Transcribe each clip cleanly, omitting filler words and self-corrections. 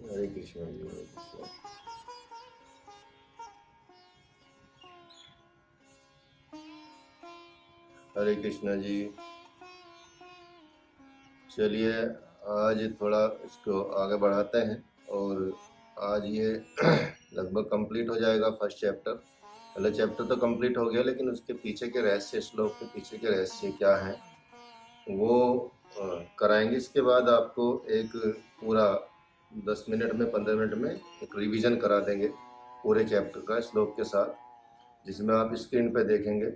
हरे कृष्ण जी, हरे कृष्ण। हरे कृष्णा जी। चलिए आज थोड़ा इसको आगे बढ़ाते हैं और आज ये लगभग कंप्लीट हो जाएगा फर्स्ट चैप्टर। पहला चैप्टर तो कंप्लीट हो गया, लेकिन उसके पीछे के रहस्य, श्लोक के पीछे के रहस्य क्या हैं वो कराएंगे। इसके बाद आपको एक पूरा 10 मिनट में 15 मिनट में एक रिवीजन करा देंगे पूरे चैप्टर का श्लोक के साथ, जिसमें आप स्क्रीन पे देखेंगे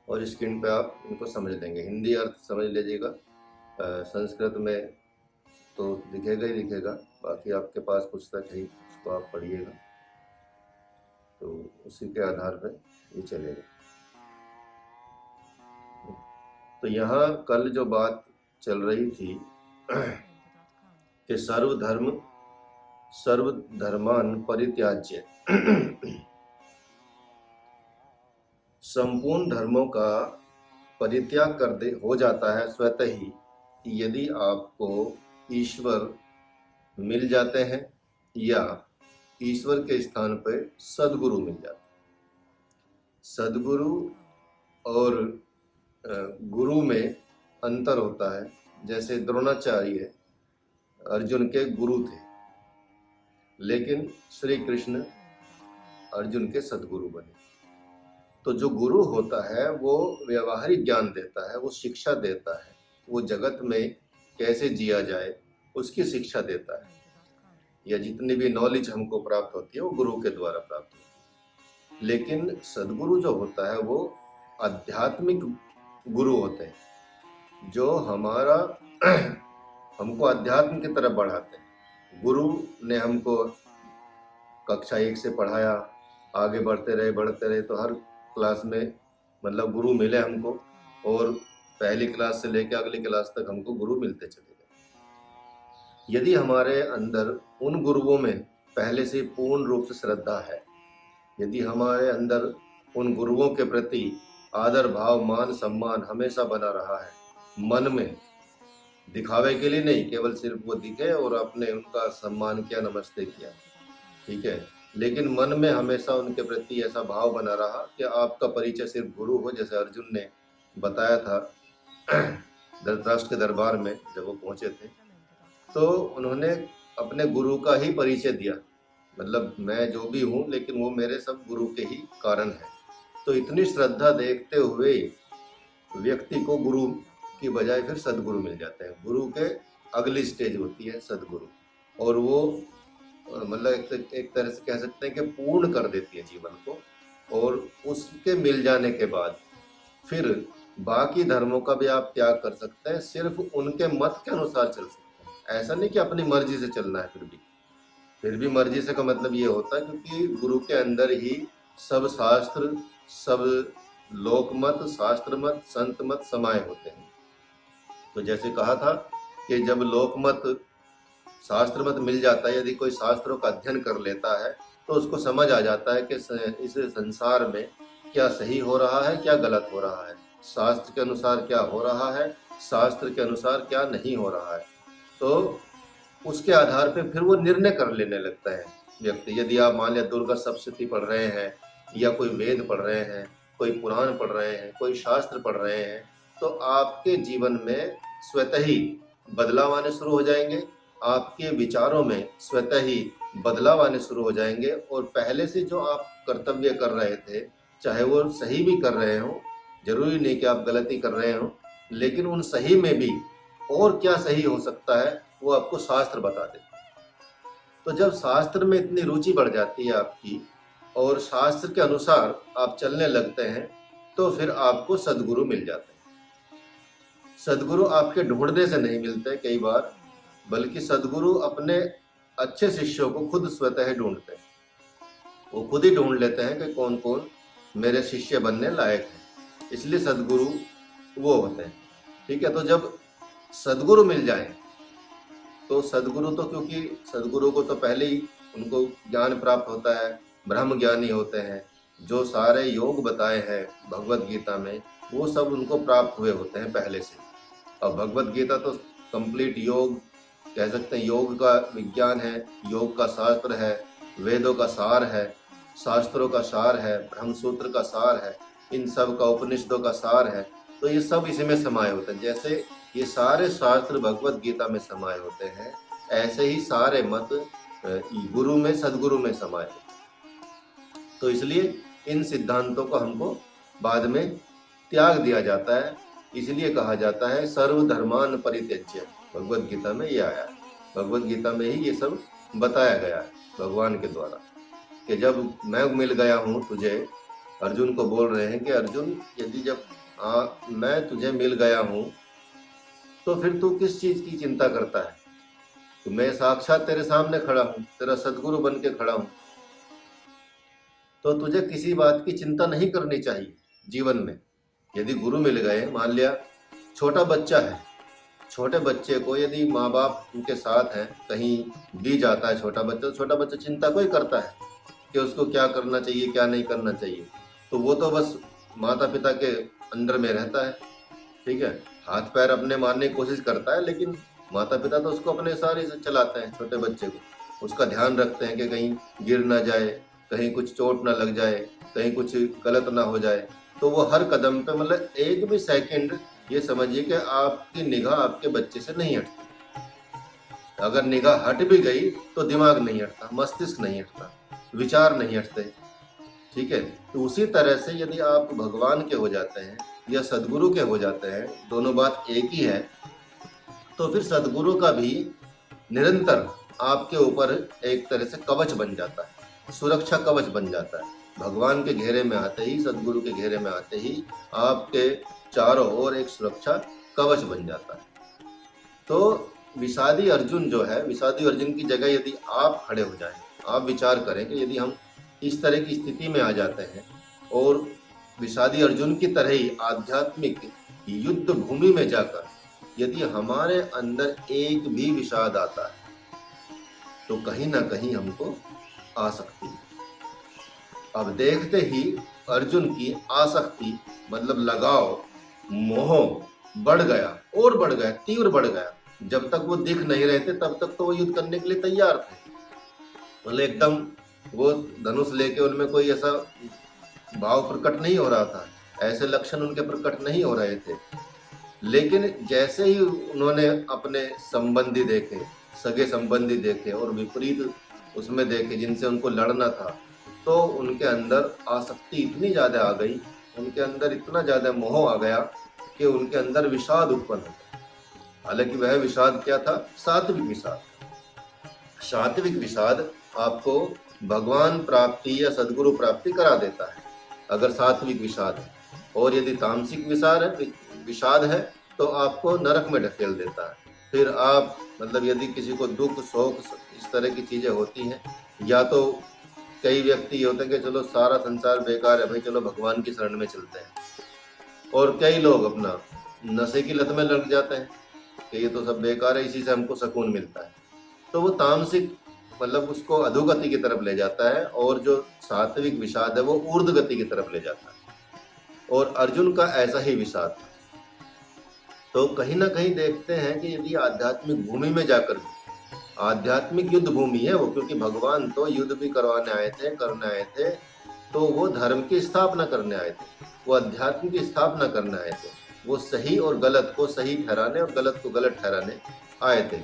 और स्क्रीन पे आप इनको समझ लेंगे। हिंदी अर्थ समझ लीजिएगा, संस्कृत में तो दिखेगा ही दिखेगा, बाकी आपके पास पुस्तक है, उसको आप पढ़िएगा तो उसी के आधार पर ये चलेगा। तो यहाँ कल जो बात चल रही थी कि सर्वधर्मान परित्याज्य, संपूर्ण धर्मों का परित्याग कर दे हो जाता है स्वतः ही यदि आपको ईश्वर मिल जाते हैं या ईश्वर के स्थान पर सद्गुरु मिल जाते हैं। सद्गुरु और गुरु में अंतर होता है। जैसे द्रोणाचार्य अर्जुन के गुरु थे, लेकिन श्री कृष्ण अर्जुन के सद्गुरु बने। तो जो गुरु होता है वो व्यवहारिक ज्ञान देता है, वो शिक्षा देता है, वो जगत में कैसे जिया जाए उसकी शिक्षा देता है, या जितनी भी नॉलेज हमको प्राप्त होती है वो गुरु के द्वारा प्राप्त होती है। लेकिन सद्गुरु जो होता है वो आध्यात्मिक गुरु होते हैं, जो हमारा हमको अध्यात्म की तरफ बढ़ाते हैं। गुरु ने हमको कक्षा 1 से पढ़ाया, आगे बढ़ते रहे तो हर क्लास में मतलब गुरु मिले हमको, और पहली क्लास से लेकर अगली क्लास तक हमको गुरु मिलते चले गए। यदि हमारे अंदर उन गुरुओं में पहले से पूर्ण रूप से श्रद्धा है, यदि हमारे अंदर उन गुरुओं के प्रति आदर भाव मान सम्मान हमेशा बना रहा है, मन में दिखावे के लिए नहीं, केवल सिर्फ वो दिखे और आपने उनका सम्मान किया, नमस्ते किया, ठीक है, लेकिन मन में हमेशा उनके प्रति ऐसा भाव बना रहा कि आपका परिचय सिर्फ गुरु हो। जैसे अर्जुन ने बताया था धृतराष्ट्र के दरबार में जब वो पहुंचे थे तो उन्होंने अपने गुरु का ही परिचय दिया, मतलब मैं जो भी हूँ लेकिन वो मेरे सब गुरु के ही कारण है। तो इतनी श्रद्धा देखते हुए व्यक्ति को गुरु की बजाय फिर सदगुरु मिल जाते हैं। गुरु के अगली स्टेज होती है सदगुरु, और वो मतलब एक तरह से कह सकते हैं कि पूर्ण कर देती है जीवन को, और उसके मिल जाने के बाद फिर बाकी धर्मों का भी आप त्याग कर सकते हैं, सिर्फ उनके मत के अनुसार चल सकते हैं। ऐसा नहीं कि अपनी मर्जी से चलना है, फिर भी मर्जी से का मतलब ये होता है क्योंकि गुरु के अंदर ही सब शास्त्र, सब लोकमत, शास्त्र मत, संत मत समाये होते हैं। तो जैसे कहा था कि जब लोकमत, शास्त्र मत मिल जाता है, यदि कोई शास्त्रों का अध्ययन कर लेता है तो उसको समझ आ जाता है कि इस संसार में क्या सही हो रहा है, क्या गलत हो रहा है, शास्त्र के अनुसार क्या हो रहा है, शास्त्र के अनुसार क्या नहीं हो रहा है। तो उसके आधार पे फिर वो निर्णय कर लेने लगता है व्यक्ति। यदि आप मान लिया दुर्गा सप्तशती पढ़ रहे हैं, या कोई वेद पढ़ रहे हैं, कोई पुराण पढ़ रहे हैं, कोई शास्त्र पढ़ रहे हैं, तो आपके जीवन में स्वतः ही बदलाव आने शुरू हो जाएंगे, आपके विचारों में स्वतः ही बदलाव आने शुरू हो जाएंगे, और पहले से जो आप कर्तव्य कर रहे थे, चाहे वो सही भी कर रहे हो, जरूरी नहीं कि आप गलती कर रहे हो, लेकिन उन सही में भी और क्या सही हो सकता है वो आपको शास्त्र बता देता है। तो जब शास्त्र में इतनी रुचि बढ़ जाती है आपकी और शास्त्र के अनुसार आप चलने लगते हैं, तो फिर आपको सद्गुरु मिल जाते हैं। सद्गुरु आपके ढूंढने से नहीं मिलते कई बार, बल्कि सद्गुरु अपने अच्छे शिष्यों को खुद स्वतः ढूंढते हैं। वो खुद ही ढूंढ लेते हैं कि कौन कौन मेरे शिष्य बनने लायक हैं, इसलिए सद्गुरु वो होते हैं, ठीक है। तो जब सद्गुरु मिल जाए तो सद्गुरु तो, क्योंकि सद्गुरु को तो पहले ही उनको ज्ञान प्राप्त होता है, ब्रह्म ज्ञानी होते हैं, जो सारे योग बताए हैं भगवत गीता में वो सब उनको प्राप्त हुए होते हैं पहले से। और भगवत गीता तो कंप्लीट योग कह सकते हैं योग का विज्ञान है, योग का शास्त्र है, वेदों का सार है, शास्त्रों का सार है, ब्रह्मसूत्र का सार है, इन सब का उपनिषदों का सार है। तो ये सब इसी में समाये होते हैं। जैसे ये सारे शास्त्र भगवत गीता में समाये होते हैं, ऐसे ही सारे मत गुरु में, सदगुरु में समाये होते हैं। तो इसलिए इन सिद्धांतों को हमको बाद में त्याग दिया जाता है। इसलिए कहा जाता है सर्वधर्मान परित्यज्य। भगवत गीता में ये आया है, भगवत गीता में ही ये सब बताया गया है भगवान के द्वारा, कि जब मैं मिल गया हूँ तुझे, अर्जुन को बोल रहे हैं कि अर्जुन यदि जब मैं तुझे मिल गया हूँ तो फिर तू किस चीज की चिंता करता है? तो मैं साक्षात तेरे सामने खड़ा हूँ, तेरा सदगुरु बन के खड़ा हूँ, तो तुझे किसी बात की चिंता नहीं करनी चाहिए जीवन में। यदि गुरु मिल गए, मान लिया छोटा बच्चा है, छोटे बच्चे को यदि माँ बाप उनके साथ हैं, कहीं भी जाता है छोटा बच्चा चिंता कोई करता है कि उसको क्या करना चाहिए, क्या नहीं करना चाहिए। तो वो तो बस माता पिता के अंडर में रहता है, ठीक है, हाथ पैर अपने मारने की कोशिश करता है, लेकिन माता पिता तो उसको अपने सारे से चलाते हैं। छोटे बच्चे को उसका ध्यान रखते हैं कि कहीं गिर ना जाए, कहीं कुछ चोट ना लग जाए, कहीं कुछ गलत ना हो जाए। तो वो हर कदम पे, मतलब एक भी सेकंड ये समझिए कि आपकी निगाह आपके बच्चे से नहीं हटती। अगर निगाह हट भी गई तो दिमाग नहीं हटता, मस्तिष्क नहीं हटता, विचार नहीं हटते, ठीक है। तो उसी तरह से यदि आप भगवान के हो जाते हैं या सदगुरु के हो जाते हैं, दोनों बात एक ही है, तो फिर सदगुरु का भी निरंतर आपके ऊपर एक तरह से कवच बन जाता है, सुरक्षा कवच बन जाता है। भगवान के घेरे में आते ही, सदगुरु के घेरे में आते ही आपके चारों ओर एक सुरक्षा कवच बन जाता है। तो विषादी अर्जुन जो है, विषादी अर्जुन की जगह यदि आप खड़े हो जाएं, आप विचार करें कि यदि हम इस तरह की स्थिति में आ जाते हैं और विषादी अर्जुन की तरह ही आध्यात्मिक युद्ध भूमि में जाकर यदि हमारे अंदर एक भी विषाद आता है तो कहीं ना कहीं हमको आसक्ति है। अब देखते ही अर्जुन की आसक्ति, मतलब लगाव, मोह बढ़ गया और बढ़ गया, तीव्र बढ़ गया। जब तक वो दिख नहीं रहे थे तब तक तो वो युद्ध करने के लिए तैयार थे, मतलब एकदम वो धनुष लेके उनमें कोई ऐसा भाव प्रकट नहीं हो रहा था, ऐसे लक्षण उनके प्रकट नहीं हो रहे थे। लेकिन जैसे ही उन्होंने अपने संबंधी देखे, सगे संबंधी देखे और विपरीत उसमें देखे जिनसे उनको लड़ना था, तो उनके अंदर आसक्ति इतनी ज्यादा आ गई, उनके अंदर इतना ज्यादा मोह आ गया कि उनके अंदर विषाद उत्पन्न हो गया। हालांकि वह विषाद क्या था? सात्विक विषाद। सात्विक विषाद आपको भगवान प्राप्ति या सदगुरु प्राप्ति करा देता है अगर सात्विक विषाद है, और यदि तामसिक विषाद है तो आपको नरक में ढकेल देता है। फिर आप, मतलब यदि किसी को दुख, शोक, इस तरह की चीजें होती हैं, या तो कई व्यक्ति होते हैं कि चलो सारा संसार बेकार है भाई, चलो भगवान की शरण में चलते हैं, और कई लोग अपना नशे की लत में लग जाते हैं कि ये तो सब बेकार है, इसी से हमको सुकून मिलता है। तो वो तामसिक, मतलब उसको अधोगति की तरफ ले जाता है, और जो सात्विक विषाद है वो ऊर्ध्व गति की तरफ ले जाता है। और अर्जुन का ऐसा ही विषाद था। तो कहीं ना कहीं देखते हैं कि यदि आध्यात्मिक भूमि में जाकर भी, आध्यात्मिक युद्ध भूमि है वो, क्योंकि भगवान तो युद्ध भी करने आए थे, तो वो धर्म की स्थापना करने आए थे, वो अध्यात्म की स्थापना करने आए थे, वो सही और गलत को सही ठहराने और गलत को गलत ठहराने आए थे।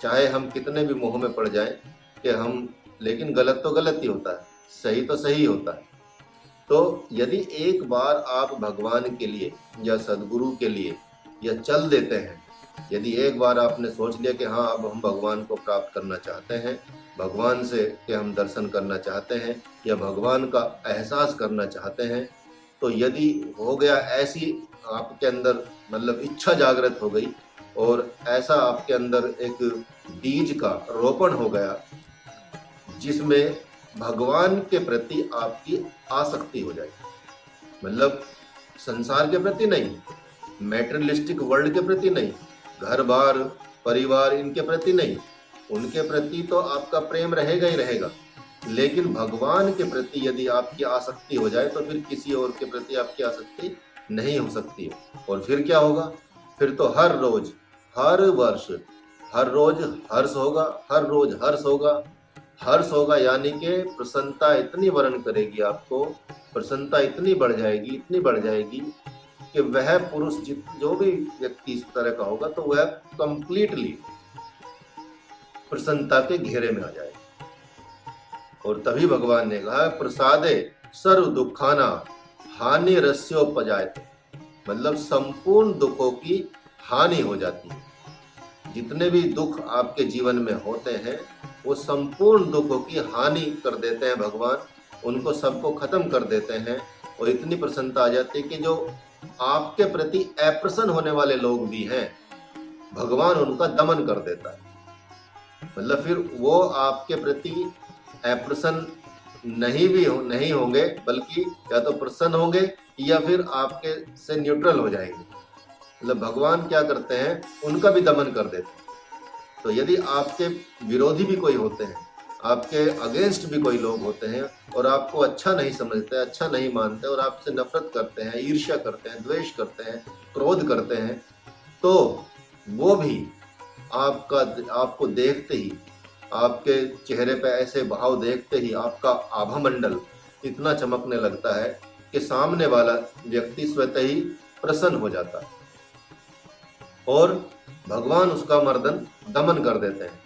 चाहे हम कितने भी मोह में पड़ जाएं कि हम, लेकिन गलत तो गलत ही होता है, सही तो सही होता है। तो यदि एक बार आप भगवान के लिए या सदगुरु के लिए या चल देते हैं, यदि एक बार आपने सोच लिया कि हाँ अब हम भगवान को प्राप्त करना चाहते हैं, भगवान से कि हम दर्शन करना चाहते हैं या भगवान का एहसास करना चाहते हैं, तो यदि हो गया ऐसी आपके अंदर, मतलब इच्छा जागृत हो गई और ऐसा आपके अंदर एक बीज का रोपण हो गया जिसमें भगवान के प्रति आपकी आसक्ति हो जाएगी, मतलब संसार के प्रति नहीं, मैटेरियलिस्टिक वर्ल्ड के प्रति नहीं, घर बार परिवार इनके प्रति नहीं, उनके प्रति तो आपका प्रेम रहेगा ही रहेगा, लेकिन भगवान के प्रति यदि आपकी आसक्ति हो जाए तो फिर किसी और के प्रति आपकी आसक्ति नहीं हो सकती है। और फिर क्या होगा? फिर तो हर रोज, हर वर्ष, हर रोज हर्ष होगा, हर रोज हर्ष होगा। हर्ष होगा यानी कि प्रसन्नता इतनी वर्ण करेगी आपको, प्रसन्नता इतनी बढ़ जाएगी, इतनी बढ़ जाएगी कि वह पुरुष जो भी व्यक्ति इस तरह का होगा तो वह कंप्लीटली प्रसन्नता के घेरे में आ जाएगा। और तभी भगवान ने कहा प्रसादे सर्व दुखाना हानि रस्योपजायते, मतलब संपूर्ण दुखों की हानि हो जाती है। जितने भी दुख आपके जीवन में होते हैं वो संपूर्ण दुखों की हानि कर देते हैं भगवान, उनको सबको खत्म कर देते हैं। और इतनी प्रसन्नता आ जाती है कि जो आपके प्रति अप्रसन्न होने वाले लोग भी हैं भगवान उनका दमन कर देता है। मतलब फिर वो आपके प्रति अप्रसन्न नहीं होंगे, बल्कि या तो प्रसन्न होंगे या फिर आपके से न्यूट्रल हो जाएंगे। मतलब भगवान क्या करते हैं, उनका भी दमन कर देते हैं। तो यदि आपके विरोधी भी कोई होते हैं, आपके अगेंस्ट भी कोई लोग होते हैं और आपको अच्छा नहीं समझते, अच्छा नहीं मानते और आपसे नफरत करते हैं, ईर्ष्या करते हैं, द्वेष करते हैं, क्रोध करते हैं, तो वो भी आपको देखते ही, आपके चेहरे पे ऐसे भाव देखते ही आपका आभामंडल इतना चमकने लगता है कि सामने वाला व्यक्ति स्वतः ही प्रसन्न हो जाता है और भगवान उसका मर्दन दमन कर देते हैं।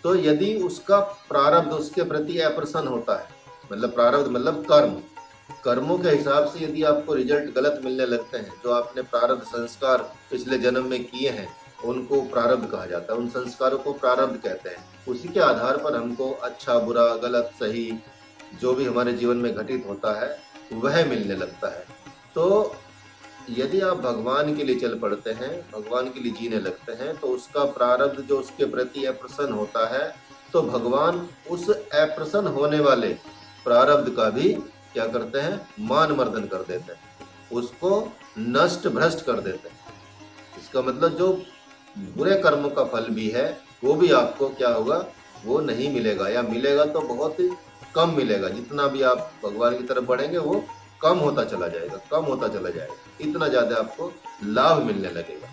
तो यदि उसका प्रारब्ध उसके प्रति अप्रसन्न होता है, मतलब प्रारब्ध मतलब कर्मों के हिसाब से यदि आपको रिजल्ट गलत मिलने लगते हैं, जो आपने प्रारब्ध संस्कार पिछले जन्म में किए हैं उनको प्रारब्ध कहा जाता है, उन संस्कारों को प्रारब्ध कहते हैं। उसी के आधार पर हमको अच्छा बुरा गलत सही जो भी हमारे जीवन में घटित होता है वह मिलने लगता है। तो यदि आप भगवान के लिए चल पड़ते हैं, भगवान के लिए जीने लगते हैं, तो उसका प्रारब्ध जो उसके प्रति अप्रसन्न होता है तो भगवान उस अप्रसन्न होने वाले प्रारब्ध का भी क्या करते हैं, मान मर्दन कर देते हैं, उसको नष्ट भ्रष्ट कर देते हैं। इसका मतलब जो बुरे कर्मों का फल भी है वो भी आपको क्या होगा, वो नहीं मिलेगा, या मिलेगा तो बहुत कम मिलेगा। जितना भी आप भगवान की तरफ बढ़ेंगे वो कम होता चला जाएगा, कम होता चला जाएगा, इतना ज़्यादा आपको लाभ मिलने लगेगा।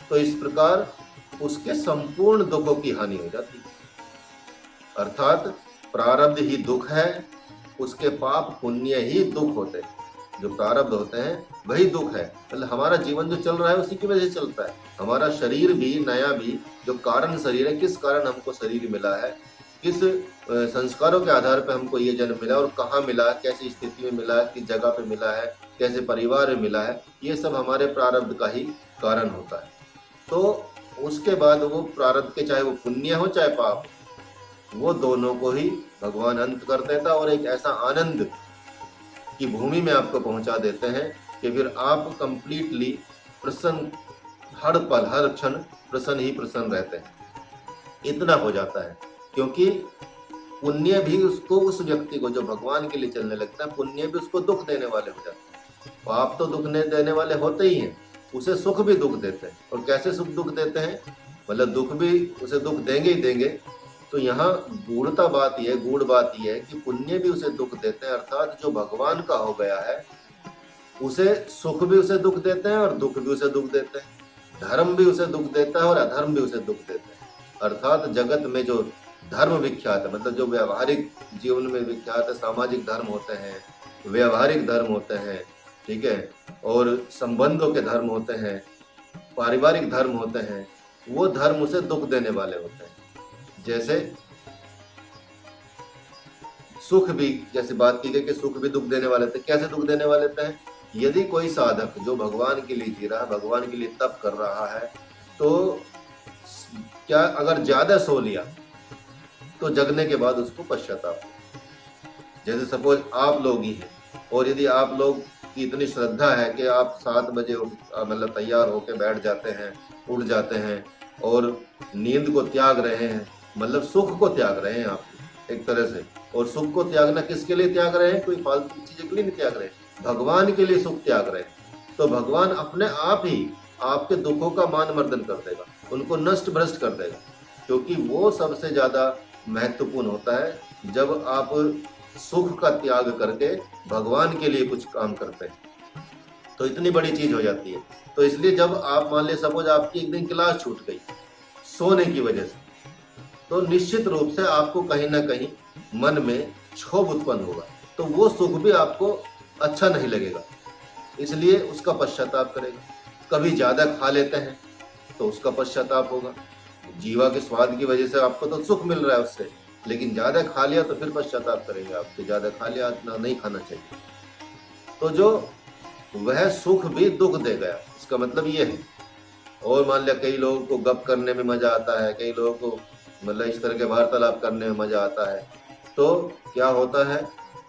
तो इस प्रकार उसके संपूर्ण दुखों की हानि हो जाती है। अर्थात प्रारब्ध ही दुख है, उसके पाप पुण्य ही दुख होते हैं। जो प्रारब्ध होते हैं वही दुख है। मतलब हमारा जीवन जो चल रहा है उसी की वजह से चलता है। हमारा शरीर भी नया भी जो कारण शरीर है, किस कारण हमको शरीर मिला है, किस संस्कारों के आधार पर हमको ये जन्म मिला और कहाँ मिला, कैसी स्थिति में मिला, किस जगह पे मिला है, कैसे परिवार में मिला है, ये सब हमारे प्रारब्ध का ही कारण होता है। तो उसके बाद वो प्रारब्ध के चाहे वो पुण्य हो चाहे पाप, वो दोनों को ही भगवान अंत कर देता और एक ऐसा आनंद की भूमि में आपको पहुंचा देते हैं कि फिर आप कंप्लीटली प्रसन्न, हर पल हर क्षण प्रसन्न ही प्रसन्न रहते हैं। इतना हो जाता है क्योंकि पुण्य भी उसको, उस व्यक्ति को जो भगवान के लिए चलने लगता है, पुण्य भी उसको दुख देने वाले हो जाते हैं। पाप तो दुख देने वाले होते ही हैं, उसे सुख भी दुख देते हैं। और कैसे सुख दुख देते हैं, मतलब दुख भी उसे दुख देंगे ही देंगे। तो यहाँ गूढ़ बात यह है कि पुण्य भी उसे दुख देते हैं, अर्थात जो भगवान का हो गया है उसे सुख भी उसे दुख देते हैं और दुख भी उसे दुख देते हैं, धर्म भी उसे दुख देता है और अधर्म भी उसे दुख देते हैं। अर्थात जगत में जो धर्म विख्यात है, मतलब जो व्यवहारिक जीवन में विख्यात है, सामाजिक धर्म होते हैं, व्यवहारिक धर्म होते हैं, ठीक है, और संबंधों के धर्म होते हैं, पारिवारिक धर्म होते हैं, वो धर्म उसे दुख देने वाले होते हैं। जैसे सुख भी, जैसे बात की गई कि सुख भी दुख देने वाले थे। कैसे दुख देने वाले थे, यदि कोई साधक जो भगवान के लिए जी रहा है, भगवान के लिए तप कर रहा है, तो क्या अगर ज्यादा सो लिया तो जगने के बाद उसको पश्चाताप। जैसे सपोज आप लोग ही हैं और यदि आप लोग की इतनी श्रद्धा है कि आप 7 बजे मतलब तैयार होकर बैठ जाते हैं, उठ जाते हैं और नींद को त्याग रहे हैं, मतलब सुख को त्याग रहे हैं आप एक तरह से। और सुख को त्यागना किसके लिए त्याग रहे हैं, कोई फालतू चीज़ के लिए नहीं त्याग रहे हैं, भगवान के लिए सुख त्याग रहे हैं। तो भगवान अपने आप ही आपके दुखों का मान मर्दन कर देगा, उनको नष्ट भ्रष्ट कर देगा, क्योंकि वो सबसे ज़्यादा महत्वपूर्ण होता है जब आप सुख का त्याग करके भगवान के लिए कुछ काम करते हैं, तो इतनी बड़ी चीज़ हो जाती है। तो इसलिए जब आप मान लीजिए सपोज आपकी एक दिन क्लास छूट गई, सोने की वजह से, तो निश्चित रूप से आपको कहीं ना कहीं मन में क्षोभ उत्पन्न होगा, तो वो सुख भी आपको अच्छा नहीं लगेगा, इसलिए उसका पश्चाताप करेगा। कभी ज्यादा खा लेते हैं तो उसका पश्चाताप होगा। जीवा के स्वाद की वजह से आपको तो सुख मिल रहा है उससे, लेकिन ज्यादा खा लिया तो फिर पश्चाताप करेंगे आप कि ज्यादा खा लिया, इतना नहीं खाना चाहिए। तो जो वह सुख भी दुख दे गया, इसका मतलब ये है। और मान लिया कई लोगों को गप करने में मजा आता है, कई लोगों को मतलब इस तरह के वार्तालाप करने में मजा आता है, तो क्या होता है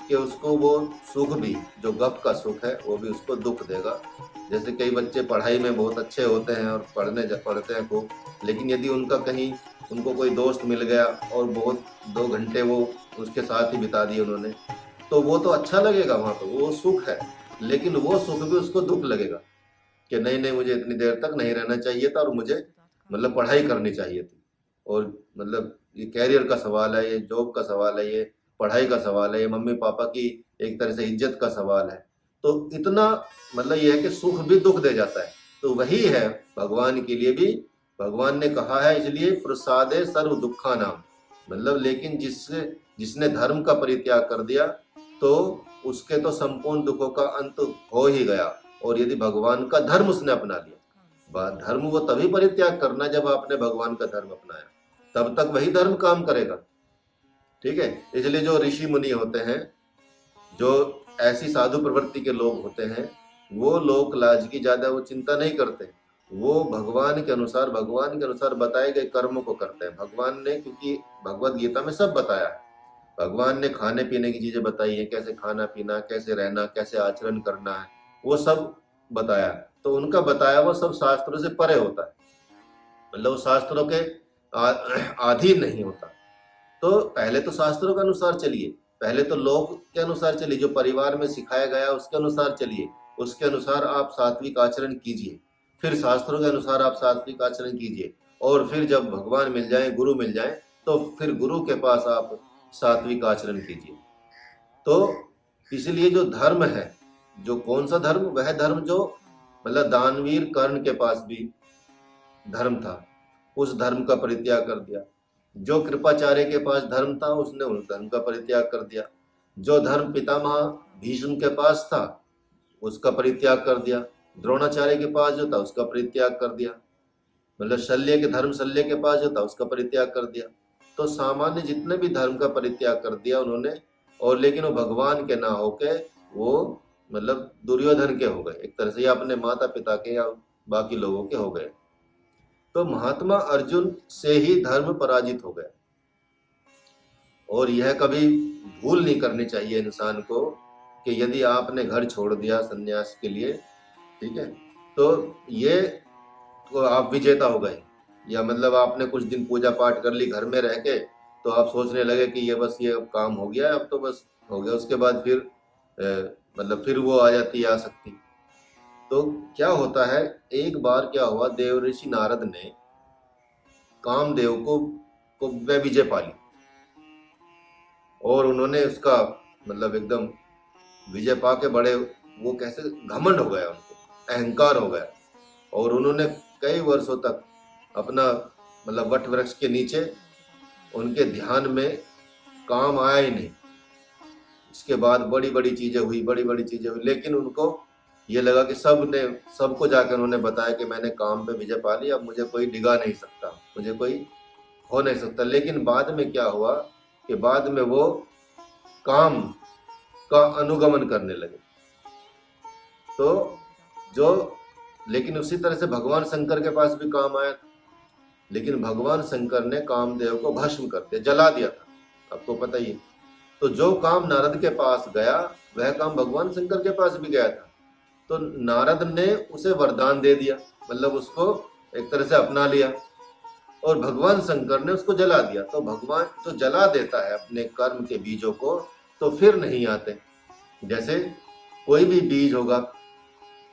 कि उसको वो सुख भी, जो गप का सुख है, वो भी उसको दुख देगा। जैसे कई बच्चे पढ़ाई में बहुत अच्छे होते हैं और पढ़ते हैं खूब, लेकिन यदि उनका कहीं उनको कोई दोस्त मिल गया और बहुत 2 घंटे वो उसके साथ ही बिता दिए उन्होंने, तो वो तो अच्छा लगेगा, वहाँ पर वो सुख है, लेकिन वो सुख भी उसको दुख लगेगा कि नहीं नहीं, मुझे इतनी देर तक नहीं रहना चाहिए था और मुझे मतलब पढ़ाई करनी चाहिए थी। और मतलब ये कैरियर का सवाल है, ये जॉब का सवाल है, ये पढ़ाई का सवाल है, ये मम्मी पापा की एक तरह से इज्जत का सवाल है। तो इतना मतलब ये है कि सुख भी दुख दे जाता है। तो वही है भगवान के लिए भी, भगवान ने कहा है इसलिए प्रसादे सर्व दुखा नाम, मतलब लेकिन जिसने धर्म का परित्याग कर दिया तो उसके तो संपूर्ण दुखों का अंत हो ही गया। और यदि भगवान का धर्म उसने अपना लिया, धर्म वो तभी परित्याग करना जब आपने भगवान का धर्म अपनाया, तब तक वही धर्म काम करेगा। ठीक है, इसलिए जो ऋषि मुनि होते हैं, जो ऐसी साधु प्रवृत्ति के लोग होते हैं, वो लोक लाज की ज्यादा वो चिंता नहीं करते, वो भगवान के अनुसार बताए गए कर्मों को करते हैं। भगवान ने, क्योंकि भगवत गीता में सब बताया है, भगवान ने खाने पीने की चीजें बताई है, कैसे खाना पीना, कैसे रहना, कैसे आचरण करना है, वो सब बताया। तो उनका बताया वो सब शास्त्रों से परे होता है, मतलब शास्त्रों के अधीन नहीं होता। तो पहले तो शास्त्रों के अनुसार चलिए, पहले तो लोक के अनुसार चलिए, जो परिवार में सिखाया गया उसके अनुसार चलिए, उसके अनुसार आप सात्विक आचरण कीजिए, फिर शास्त्रों के अनुसार आप सात्विक आचरण कीजिए, और फिर जब भगवान मिल जाए, गुरु मिल जाए, तो फिर गुरु के पास आप सात्विक आचरण कीजिए। तो इसलिए जो धर्म है, जो कौन सा धर्म, वह धर्म जो मतलब दानवीर कर्ण के पास भी धर्म था, उस धर्म का परित्याग कर दिया। जो कृपाचार्य के पास धर्म था, उसने उस धर्म का परित्याग कर दिया। जो धर्म पितामह भीष्म के पास था, उसका परित्याग कर दिया। द्रोणाचार्य के पास जो था, उसका परित्याग कर दिया। मतलब शल्य के पास जो था, उसका परित्याग कर दिया। तो सामान्य जितने भी धर्म का परित्याग कर दिया उन्होंने, और लेकिन वो भगवान के ना होके वो मतलब दुर्योधन के हो गए, एक तरह से, या अपने माता पिता के या बाकी लोगों के हो गए। तो महात्मा अर्जुन से ही धर्म पराजित हो गया। और यह कभी भूल नहीं करनी चाहिए इंसान को कि यदि आपने घर छोड़ दिया सन्यास के लिए, ठीक है, तो ये तो आप विजेता हो गए, या मतलब आपने कुछ दिन पूजा पाठ कर ली घर में रह के, तो आप सोचने लगे कि ये बस ये अब काम हो गया, अब तो बस हो गया, उसके बाद फिर मतलब फिर वो आ जाती है आसक्ति। तो क्या होता है, एक बार क्या हुआ, देव ऋषि नारद ने कामदेव को वह विजय पाली, और उन्होंने उसका मतलब एकदम विजय पाके बड़े वो कैसे घमंड हो गया, उनको अहंकार हो गया, और उन्होंने कई वर्षों तक अपना मतलब वट वृक्ष के नीचे, उनके ध्यान में काम आया ही नहीं। इसके बाद बड़ी बड़ी चीजें हुई, लेकिन उनको ये लगा कि सबको जाकर उन्होंने बताया कि मैंने काम पे विजय पा ली, अब मुझे कोई डिगा नहीं सकता, मुझे कोई हो नहीं सकता। लेकिन बाद में क्या हुआ कि बाद में वो काम का अनुगमन करने लगे। तो लेकिन उसी तरह से भगवान शंकर के पास भी काम आया था, लेकिन भगवान शंकर ने कामदेव को भस्म कर दिया, जला दिया था, आपको पता ही है। तो जो काम नारद के पास गया, वह काम भगवान शंकर के पास भी गया था। तो नारद ने उसे वरदान दे दिया, मतलब उसको एक तरह से अपना लिया, और भगवान शंकर ने उसको जला दिया। तो भगवान जो जला देता है अपने कर्म के बीजों को, तो फिर नहीं आते। जैसे कोई भी बीज होगा,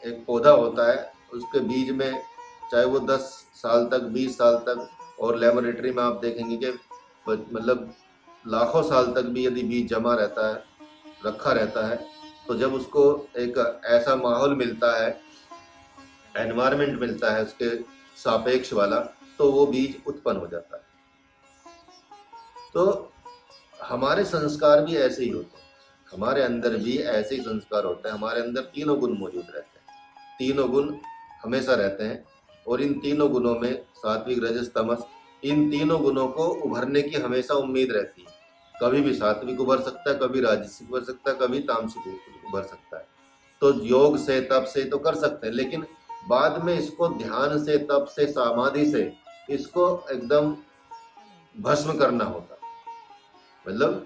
एक पौधा होता है, उसके बीज में चाहे वो 10 साल तक, 20 साल तक, और लेबोरेटरी में आप देखेंगे कि मतलब लाखों साल तक भी यदि बीज जमा रहता है, रखा रहता है, तो जब उसको एक ऐसा माहौल मिलता है, एनवायरनमेंट मिलता है उसके सापेक्ष वाला, तो वो बीज उत्पन्न हो जाता है। तो हमारे संस्कार भी ऐसे ही होते हैं, हमारे अंदर भी ऐसे ही संस्कार होते हैं। हमारे अंदर तीनों गुण मौजूद रहते हैं, तीनों गुण हमेशा रहते हैं। और इन तीनों गुणों में सात्विक, रजस, तमस, इन तीनों गुणों को उभरने की हमेशा उम्मीद रहती है। कभी भी सात्विक उभर सकता है, कभी राजसिक उभर सकता है, कभी तामसिक उभर सकता है। तो योग से, तप से तो कर सकते हैं, लेकिन बाद में इसको ध्यान से, तप से, समाधि से इसको एकदम भस्म करना होता। मतलब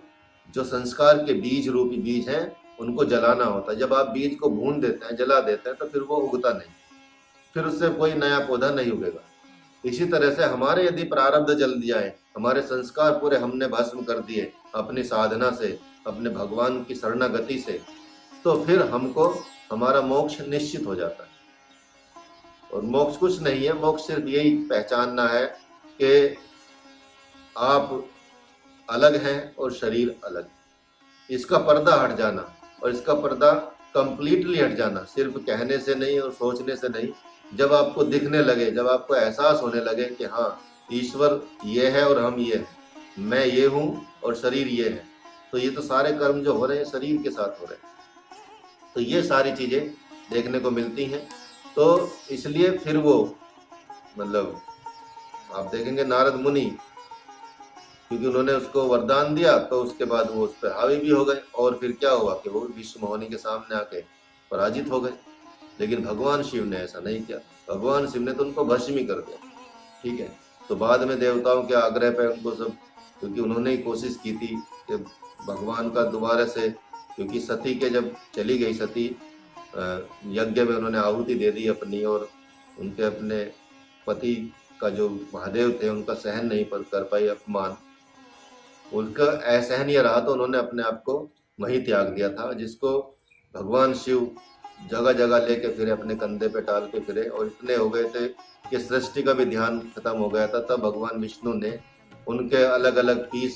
जो संस्कार के बीज रूपी बीज हैं उनको जलाना होता है। जब आप बीज को भून देते हैं, जला देते हैं, तो फिर वो उगता नहीं, फिर उससे कोई नया पौधा नहीं उगेगा। इसी तरह से हमारे यदि प्रारब्ध जल जाए, हमारे संस्कार पूरे हमने भस्म कर दिए अपनी साधना से, अपने भगवान की शरणागति से, तो फिर हमको हमारा मोक्ष निश्चित हो जाता है। और मोक्ष कुछ नहीं है, मोक्ष सिर्फ यही पहचानना है कि आप अलग हैं और शरीर अलग। इसका पर्दा हट जाना, और इसका पर्दा कंप्लीटली हट जाना, सिर्फ कहने से नहीं और सोचने से नहीं। जब आपको दिखने लगे, जब आपको एहसास होने लगे कि हाँ ईश्वर ये है और हम ये हैं, मैं ये हूँ और शरीर ये है, तो ये तो सारे कर्म जो हो रहे हैं शरीर के साथ हो रहे हैं। तो ये सारी चीजें देखने को मिलती हैं। तो इसलिए फिर वो मतलब आप देखेंगे नारद मुनि, क्योंकि उन्होंने उसको वरदान दिया, तो उसके बाद वो उस पर हावी भी हो गए। और फिर क्या हुआ कि वो विश्व मोहिनी के सामने आके पराजित हो गए। लेकिन भगवान शिव ने ऐसा नहीं किया, भगवान शिव ने तो उनको भस्म ही कर दिया। ठीक है, तो बाद में देवताओं के आग्रह पे उनको सब, क्योंकि उन्होंने ही कोशिश की थी कि भगवान का दोबारा से, क्योंकि सती के जब चली गई सती यज्ञ में उन्होंने आहुति दे दी अपनी, और उनके अपने पति का जो महादेव थे उनका सहन नहीं कर पाई अपमान, उनका असहनीय रहा, तो उन्होंने अपने आप को वहीं त्याग दिया था, जिसको भगवान शिव जगह जगह लेके फिरे, अपने कंधे पे टाल के फिरे, और इतने हो गए थे कि सृष्टि का भी ध्यान खत्म हो गया था। तब भगवान विष्णु ने उनके अलग अलग पीस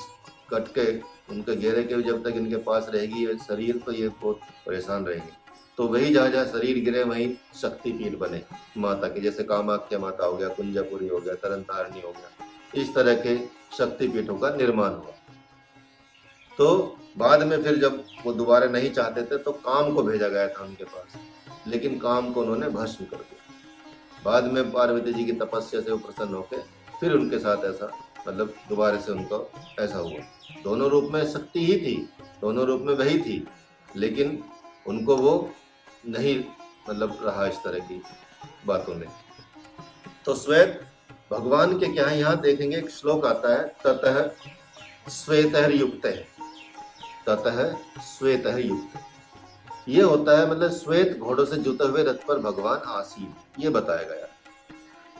कट के उनके घेरे के, जब तक इनके पास रहेगी ये शरीर तो ये बहुत परेशान रहेंगे। तो वही जहाँ जहाँ शरीर गिरे वहीं शक्तिपीठ बने माता के, जैसे कामाख्या माता हो गया, कुंजापुरी हो गया, तरनतारणी हो गया, इस तरह के शक्तिपीठों का निर्माण हुआ। तो बाद में फिर जब वो दोबारा नहीं चाहते थे तो काम को भेजा गया था उनके पास, लेकिन काम को उन्होंने भस्म कर दिया। बाद में पार्वती जी की तपस्या से वो प्रसन्न होकर फिर उनके साथ ऐसा, मतलब दोबारा से उनको ऐसा हुआ। दोनों रूप में शक्ति ही थी, दोनों रूप में वही थी, लेकिन उनको वो नहीं मतलब रहा इस तरह की बातों में। तो श्वेत भगवान के क्या है, यहाँ देखेंगे एक श्लोक आता है, ततः श्वेतः युक्त, ततः श्वेतः युक्त। ये होता है मतलब श्वेत घोड़ों से जुते हुए रथ पर भगवान आसीन, ये बताया गया।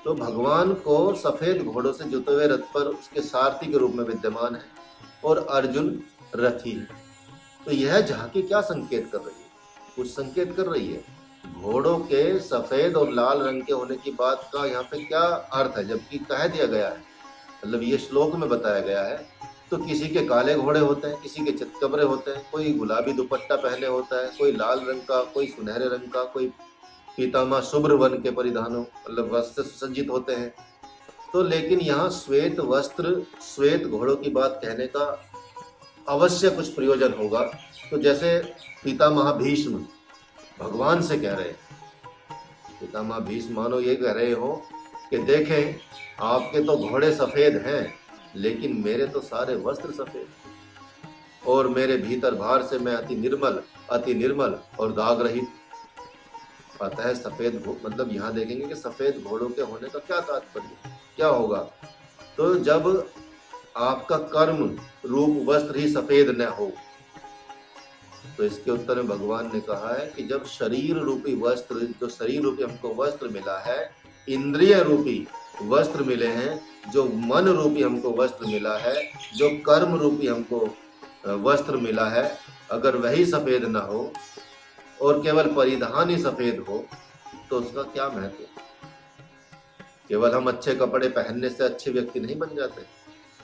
तो भगवान को सफेद घोड़ों से जुते हुए रथ पर उसके सारथी के रूप में विद्यमान है, और अर्जुन रथी है। तो यह झांकी क्या संकेत कर रही है? कुछ संकेत कर रही है। घोड़ों के सफेद और लाल रंग के होने की बात का यहाँ पे क्या अर्थ है, जबकि कह दिया गया है, मतलब ये श्लोक में बताया गया है। तो किसी के काले घोड़े होते हैं, किसी के चितकबरे होते हैं, कोई गुलाबी दुपट्टा पहने होता है, कोई लाल रंग का, कोई सुनहरे रंग का, कोई पीताम्बर शुभ्र वन के परिधानों मतलब वस्त्र सुसज्जित होते हैं। तो लेकिन यहाँ श्वेत वस्त्र, श्वेत घोड़ों की बात कहने का अवश्य कुछ प्रयोजन होगा। तो जैसे पितामह भीष्म भगवान से कह रहे हैं, पितामह भीष्म मानो ये कह रहे हो कि देखें आपके तो घोड़े सफेद हैं, लेकिन मेरे तो सारे वस्त्र सफेद, और मेरे भीतर भार से मैं अति निर्मल और दाग रहित। अतः सफेद मतलब यहाँ देखेंगे कि सफेद घोड़ों के होने का क्या तात्पर्य, क्या होगा। तो जब आपका कर्म रूप वस्त्र ही सफेद न हो, तो इसके उत्तर में भगवान ने कहा है कि जब शरीर रूपी वस्त्र, जो शरीर रूपी हमको वस्त्र मिला है, इंद्रिय रूपी वस्त्र मिले हैं, जो मन रूपी हमको वस्त्र मिला है, जो कर्म रूपी हमको वस्त्र मिला है, अगर वही सफेद ना हो और केवल परिधान ही सफेद हो, तो उसका क्या महत्व। केवल हम अच्छे कपड़े पहनने से अच्छे व्यक्ति नहीं बन जाते।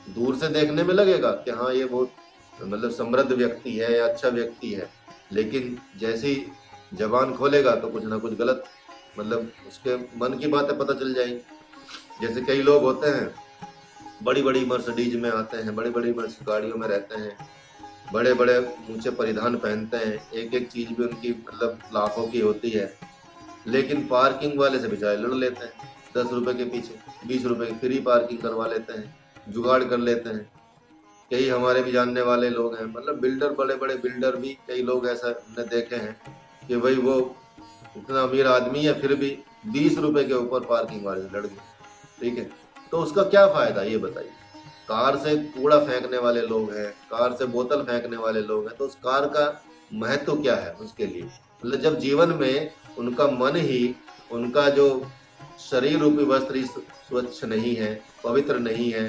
दूर से देखने में लगेगा कि हाँ ये बहुत मतलब समृद्ध व्यक्ति है या अच्छा व्यक्ति है, लेकिन जैसे ही जबान खोलेगा तो कुछ ना कुछ गलत, मतलब उसके मन की बातें पता चल जाएंगी। जैसे कई लोग होते हैं बड़ी बड़ी मर्सिडीज में आते हैं, बड़ी बड़ी गाड़ियों में रहते हैं, बड़े बड़े ऊंचे परिधान पहनते हैं, एक एक चीज भी उनकी मतलब लाखों की होती है, लेकिन पार्किंग वाले से बेचारे लड़ लेते हैं 10 रुपए के पीछे, 20 रुपए की फ्री पार्किंग करवा लेते हैं, जुगाड़ कर लेते हैं। कई हमारे भी जानने वाले लोग हैं, मतलब बिल्डर, बड़े बड़े बिल्डर भी कई लोग ऐसा हमने देखे हैं कि भाई वो इतना अमीर आदमी है फिर भी 20 रुपए के ऊपर पार्किंग वाले से लड़ गए। ठीक है, तो उसका क्या फायदा ये बताइए। कार से कूड़ा फेंकने वाले लोग हैं, कार से बोतल फेंकने वाले लोग हैं, तो उस कार का महत्व क्या है उसके लिए। मतलब जब जीवन में उनका मन ही, उनका जो शरीर रूपी वस्त्र ही स्वच्छ नहीं है, पवित्र नहीं है,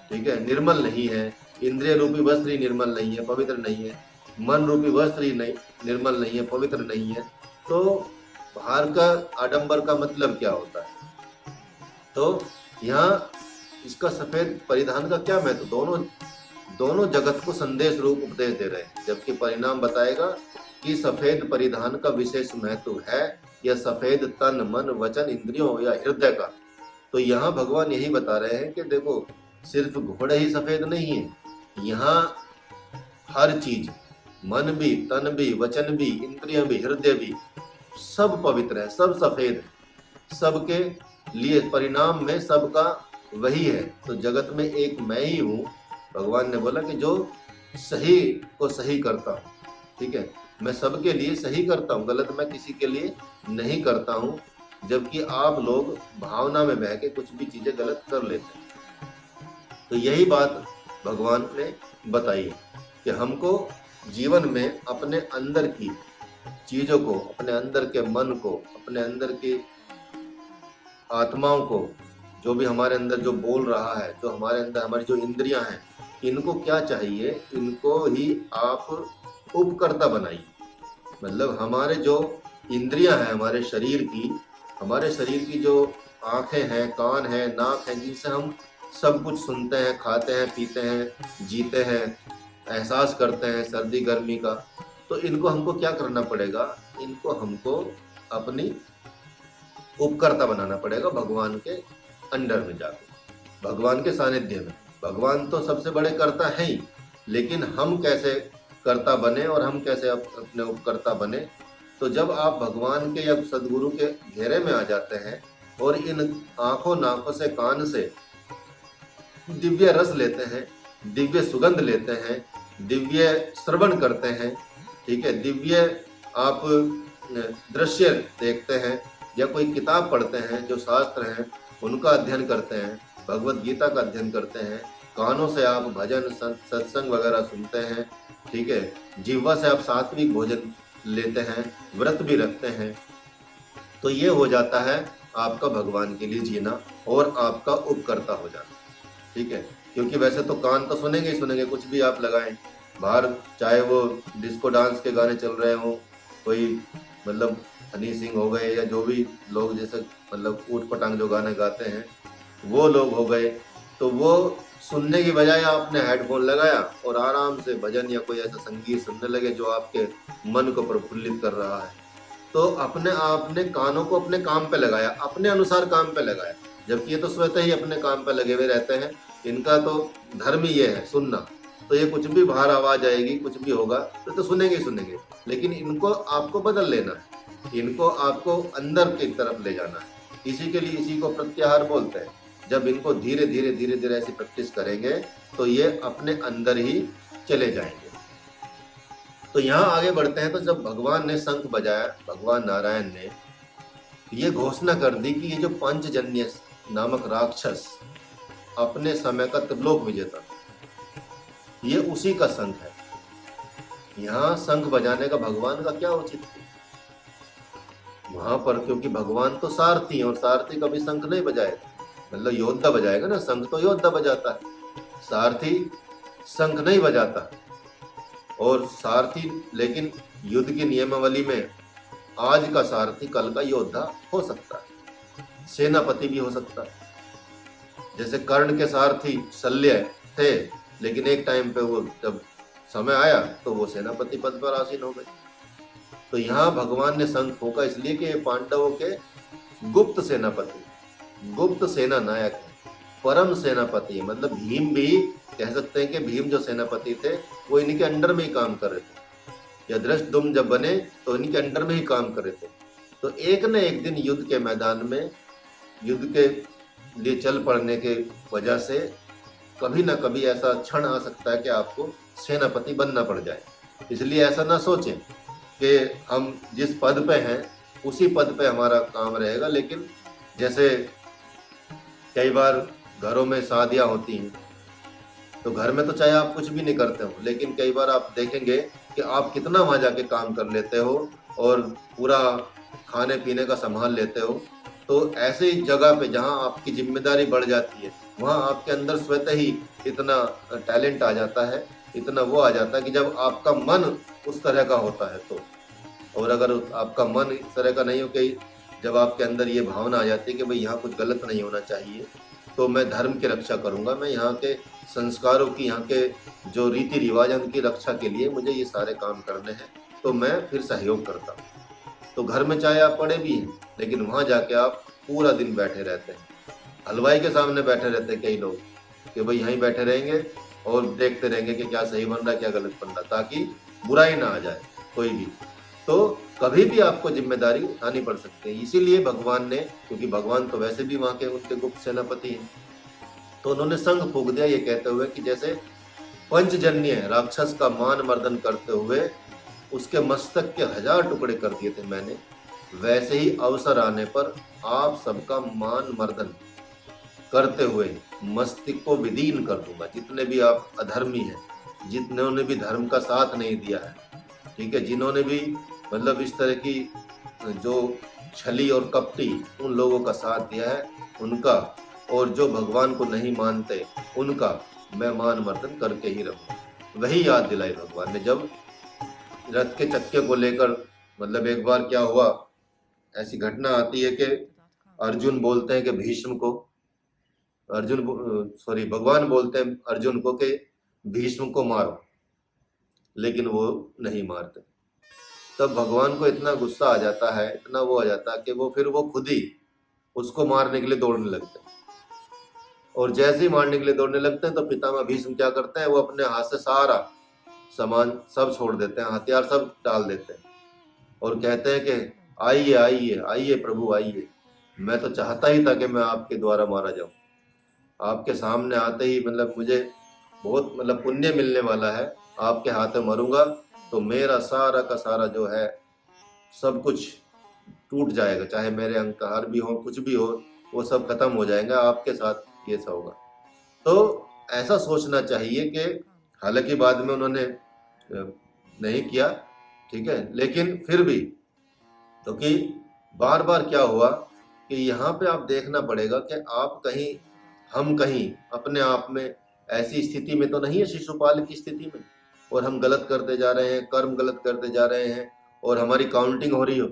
ठीक है, निर्मल नहीं है, इंद्रिय रूपी वस्त्र ही निर्मल नहीं है, पवित्र नहीं है, मन रूपी वस्त्र ही नहीं निर्मल नहीं है, पवित्र नहीं है, तो बाहर का आडंबर का मतलब क्या होता है। तो यहाँ इसका सफेद परिधान का क्या महत्व, दोनों जगत को संदेश रूप उपदेश दे रहे हैं, जबकि परिणाम बताएगा कि सफेद परिधान का विशेष महत्व है या सफेद तन, मन, वचन, इंद्रियों या हृदय का। तो यहाँ भगवान यही बता रहे हैं कि देखो सिर्फ घोड़े ही सफेद नहीं है, यहाँ हर चीज, मन भी, तन भी, वचन भी, इंद्रिय भी, हृदय भी, सब पवित्र है, सब सफेद है, सबके लिए परिणाम में सबका वही है। तो जगत में एक मैं ही हूँ, भगवान ने बोला कि जो सही को सही करता हूँ, ठीक है, मैं सबके लिए सही करता हूँ, गलत मैं किसी के लिए नहीं करता हूँ, जबकि आप लोग भावना में बह के कुछ भी चीजें गलत कर लेते हैं। तो यही बात भगवान ने बताई कि हमको जीवन में अपने अंदर की चीजों को, अपने अंदर के मन को, अपने अंदर की आत्माओं को, जो भी हमारे अंदर जो बोल रहा है, जो हमारे अंदर हमारी जो इंद्रियां हैं, इनको क्या चाहिए, इनको ही आप उपकर्ता बनाइए। मतलब हमारे जो इंद्रियां हैं हमारे शरीर की जो आंखें हैं, कान हैं, नाक हैं, जिनसे हम सब कुछ सुनते हैं, खाते हैं, पीते हैं, जीते हैं, एहसास करते हैं सर्दी गर्मी का, तो इनको हमको क्या करना पड़ेगा, इनको हमको अपनी उपकर्ता बनाना पड़ेगा भगवान के अंडर में जाकर, भगवान के सानिध्य में। भगवान तो सबसे बड़े कर्ता हैं ही, लेकिन हम कैसे कर्ता बने और हम कैसे अपने उपकर्ता बने। तो जब आप भगवान के या सदगुरु के घेरे में आ जाते हैं और इन आंखों, नाकों से, कान से दिव्य रस लेते हैं, दिव्य सुगंध लेते हैं, दिव्य श्रवण करते हैं, ठीक है, दिव्य आप दृश्य देखते हैं, या कोई किताब पढ़ते हैं, जो शास्त्र हैं उनका अध्ययन करते हैं, भगवत गीता का अध्ययन करते हैं, कानों से आप भजन सत्संग वगैरह सुनते हैं, ठीक है, जिह्वा से आप सात्विक भोजन लेते हैं, व्रत भी रखते हैं, तो ये हो जाता है आपका भगवान के लिए जीना और आपका उपकर्ता हो जाना। ठीक है, क्योंकि वैसे तो कान तो सुनेंगे ही सुनेंगे, कुछ भी आप लगाएं बाहर, चाहे वो डिस्को डांस के गाने चल रहे हों, कोई मतलब हनी सिंह हो गए या जो भी लोग जैसे मतलब ऊट पटांग जो गाने गाते हैं वो लोग हो गए, तो वो सुनने की बजाय आपने हेडफोन लगाया और आराम से भजन या कोई ऐसा संगीत सुनने लगे जो आपके मन को प्रफुल्लित कर रहा है। तो अपने आपने कानों को अपने काम पे लगाया, अपने अनुसार काम पे लगाया, जबकि ये तो स्वतः ही अपने काम पे लगे हुए रहते हैं, इनका तो धर्म ही ये है सुनना। तो ये कुछ भी बाहर आवाज आएगी, कुछ भी होगा तो सुनेंगे ही सुनेंगे, लेकिन इनको आपको बदल लेना है, इनको आपको अंदर की तरफ ले जाना है। इसी के लिए इसी को प्रत्याहार बोलते हैं। जब इनको धीरे धीरे धीरे धीरे ऐसी प्रैक्टिस करेंगे तो ये अपने अंदर ही चले जाएंगे। तो यहाँ आगे बढ़ते हैं। तो जब भगवान ने शंख बजाया, भगवान नारायण ने ये घोषणा कर दी कि ये जो पंचजन्य नामक राक्षस अपने समय का त्रिलोक विजेता, ये उसी का शंख है। यहाँ शंख बजाने का भगवान का क्या उचित है वहां पर, क्योंकि भगवान तो सारथी हैं और सारथी कभी शंख नहीं बजाएगा, मतलब योद्धा बजाएगा ना, शंख तो योद्धा बजाता है, सारथी शंख नहीं बजाता। और सारथी लेकिन युद्ध की नियमावली में आज का सारथी कल का योद्धा हो सकता है, सेनापति भी हो सकता है। जैसे कर्ण के सारथी शल्य थे, लेकिन एक टाइम पे वो जब समय आया तो वो सेनापति पद पर आसीन हो गए। तो यहाँ भगवान ने शंख फूंका इसलिए कि ये पांडवों के गुप्त सेनापति, गुप्त सेना नायक है, परम सेनापति है। मतलब भीम भी कह सकते हैं कि भीम जो सेनापति थे वो इन्हीं के अंडर में ही काम कर रहे थे, या धृष्टद्युम्न जब बने तो इन्हीं के अंडर में ही काम कर रहे थे। तो एक न एक दिन युद्ध के मैदान में, युद्ध के लिए चल पड़ने के वजह से कभी ना कभी ऐसा क्षण आ सकता है कि आपको सेनापति बनना पड़ जाए। इसलिए ऐसा ना सोचें कि हम जिस पद पे हैं उसी पद पे हमारा काम रहेगा। लेकिन जैसे कई बार घरों में शादियां होती हैं, तो घर में तो चाहे आप कुछ भी नहीं करते हो, लेकिन कई बार आप देखेंगे कि आप कितना वहां जाके काम कर लेते हो और पूरा खाने पीने का संभाल लेते हो। तो ऐसे जगह पे जहाँ आपकी जिम्मेदारी बढ़ जाती है, वहाँ आपके अंदर स्वतः ही इतना टैलेंट आ जाता है, इतना वो आ जाता है कि जब आपका मन उस तरह का होता है तो। और अगर आपका मन इस तरह का नहीं हो कि जब आपके अंदर ये भावना आ जाती है कि भाई यहाँ कुछ गलत नहीं होना चाहिए, तो मैं धर्म की रक्षा करूँगा, मैं यहाँ के संस्कारों की, यहाँ के जो रीति रिवाज हैं उनकी रक्षा के लिए मुझे ये सारे काम करने हैं, तो मैं फिर सहयोग करता हूँ। तो घर में चाहे आप पढ़े भी हैं, लेकिन वहाँ जाके आप पूरा दिन बैठे रहते हैं, हलवाई के सामने बैठे रहते हैं कई लोग कि भाई यहीं बैठे रहेंगे और देखते रहेंगे कि क्या सही बन रहा है क्या गलत बन रहा है, ताकि बुराई ना आ जाए कोई भी। तो कभी भी आपको जिम्मेदारी उठानी पड़ सकती है। इसीलिए भगवान ने, क्योंकि भगवान तो वैसे भी वहाँ के उनके गुप्त सेनापति हैं, तो उन्होंने संग फूंक दिया ये कहते हुए कि जैसे पंचजन्य राक्षस का मान मर्दन करते हुए उसके मस्तक के 1000 टुकड़े कर दिए थे मैंने, वैसे ही अवसर आने पर आप सबका मान मर्दन करते हुए मस्तिष्क को विदीन कर दूंगा। जितने भी आप अधर्मी हैं, जिन्होंने भी धर्म का साथ नहीं दिया है, ठीक है, जिन्होंने भी मतलब इस तरह की जो छली और कपटी उन लोगों का साथ दिया है उनका, और जो भगवान को नहीं मानते उनका मैं मान मर्दन करके ही रहूंगा। वही याद दिलाई भगवान ने जब रथ के चक्के को लेकर, मतलब एक बार क्या हुआ, ऐसी घटना आती है कि अर्जुन बोलते हैं कि भीष्म को, भगवान बोलते हैं अर्जुन को कि भीष्म को मारो, लेकिन वो नहीं मारते। तब भगवान को इतना गुस्सा आ जाता है, इतना वो आ जाता है कि वो फिर वो खुद ही उसको मारने के लिए दौड़ने लगते हैं। और जैसे ही मारने के लिए दौड़ने लगते हैं तो पितामह भीष्म क्या करते हैं, वो अपने हाथ से सारा सामान सब छोड़ देते हैं, हथियार सब डाल देते हैं और कहते हैं कि आइए आइए आइए प्रभु आइए, मैं तो चाहता ही था कि मैं आपके द्वारा मारा जाऊं। आपके सामने आते ही मतलब मुझे बहुत मतलब पुण्य मिलने वाला है, आपके हाथ में मरूंगा तो मेरा सारा का सारा जो है सब कुछ टूट जाएगा, चाहे मेरे अहंकार भी हो, कुछ भी हो, वो सब खत्म हो जाएगा, आपके साथ ये सब होगा। तो ऐसा सोचना चाहिए कि हालांकि बाद में उन्होंने नहीं किया, ठीक है, लेकिन फिर भी क्योंकि बार बार क्या हुआ कि यहाँ पे आप देखना पड़ेगा कि आप कहीं, हम कहीं अपने आप में ऐसी स्थिति में तो नहीं है शिशुपाल की स्थिति में, और हम गलत करते जा रहे हैं, कर्म गलत करते जा रहे हैं और हमारी काउंटिंग हो रही हो,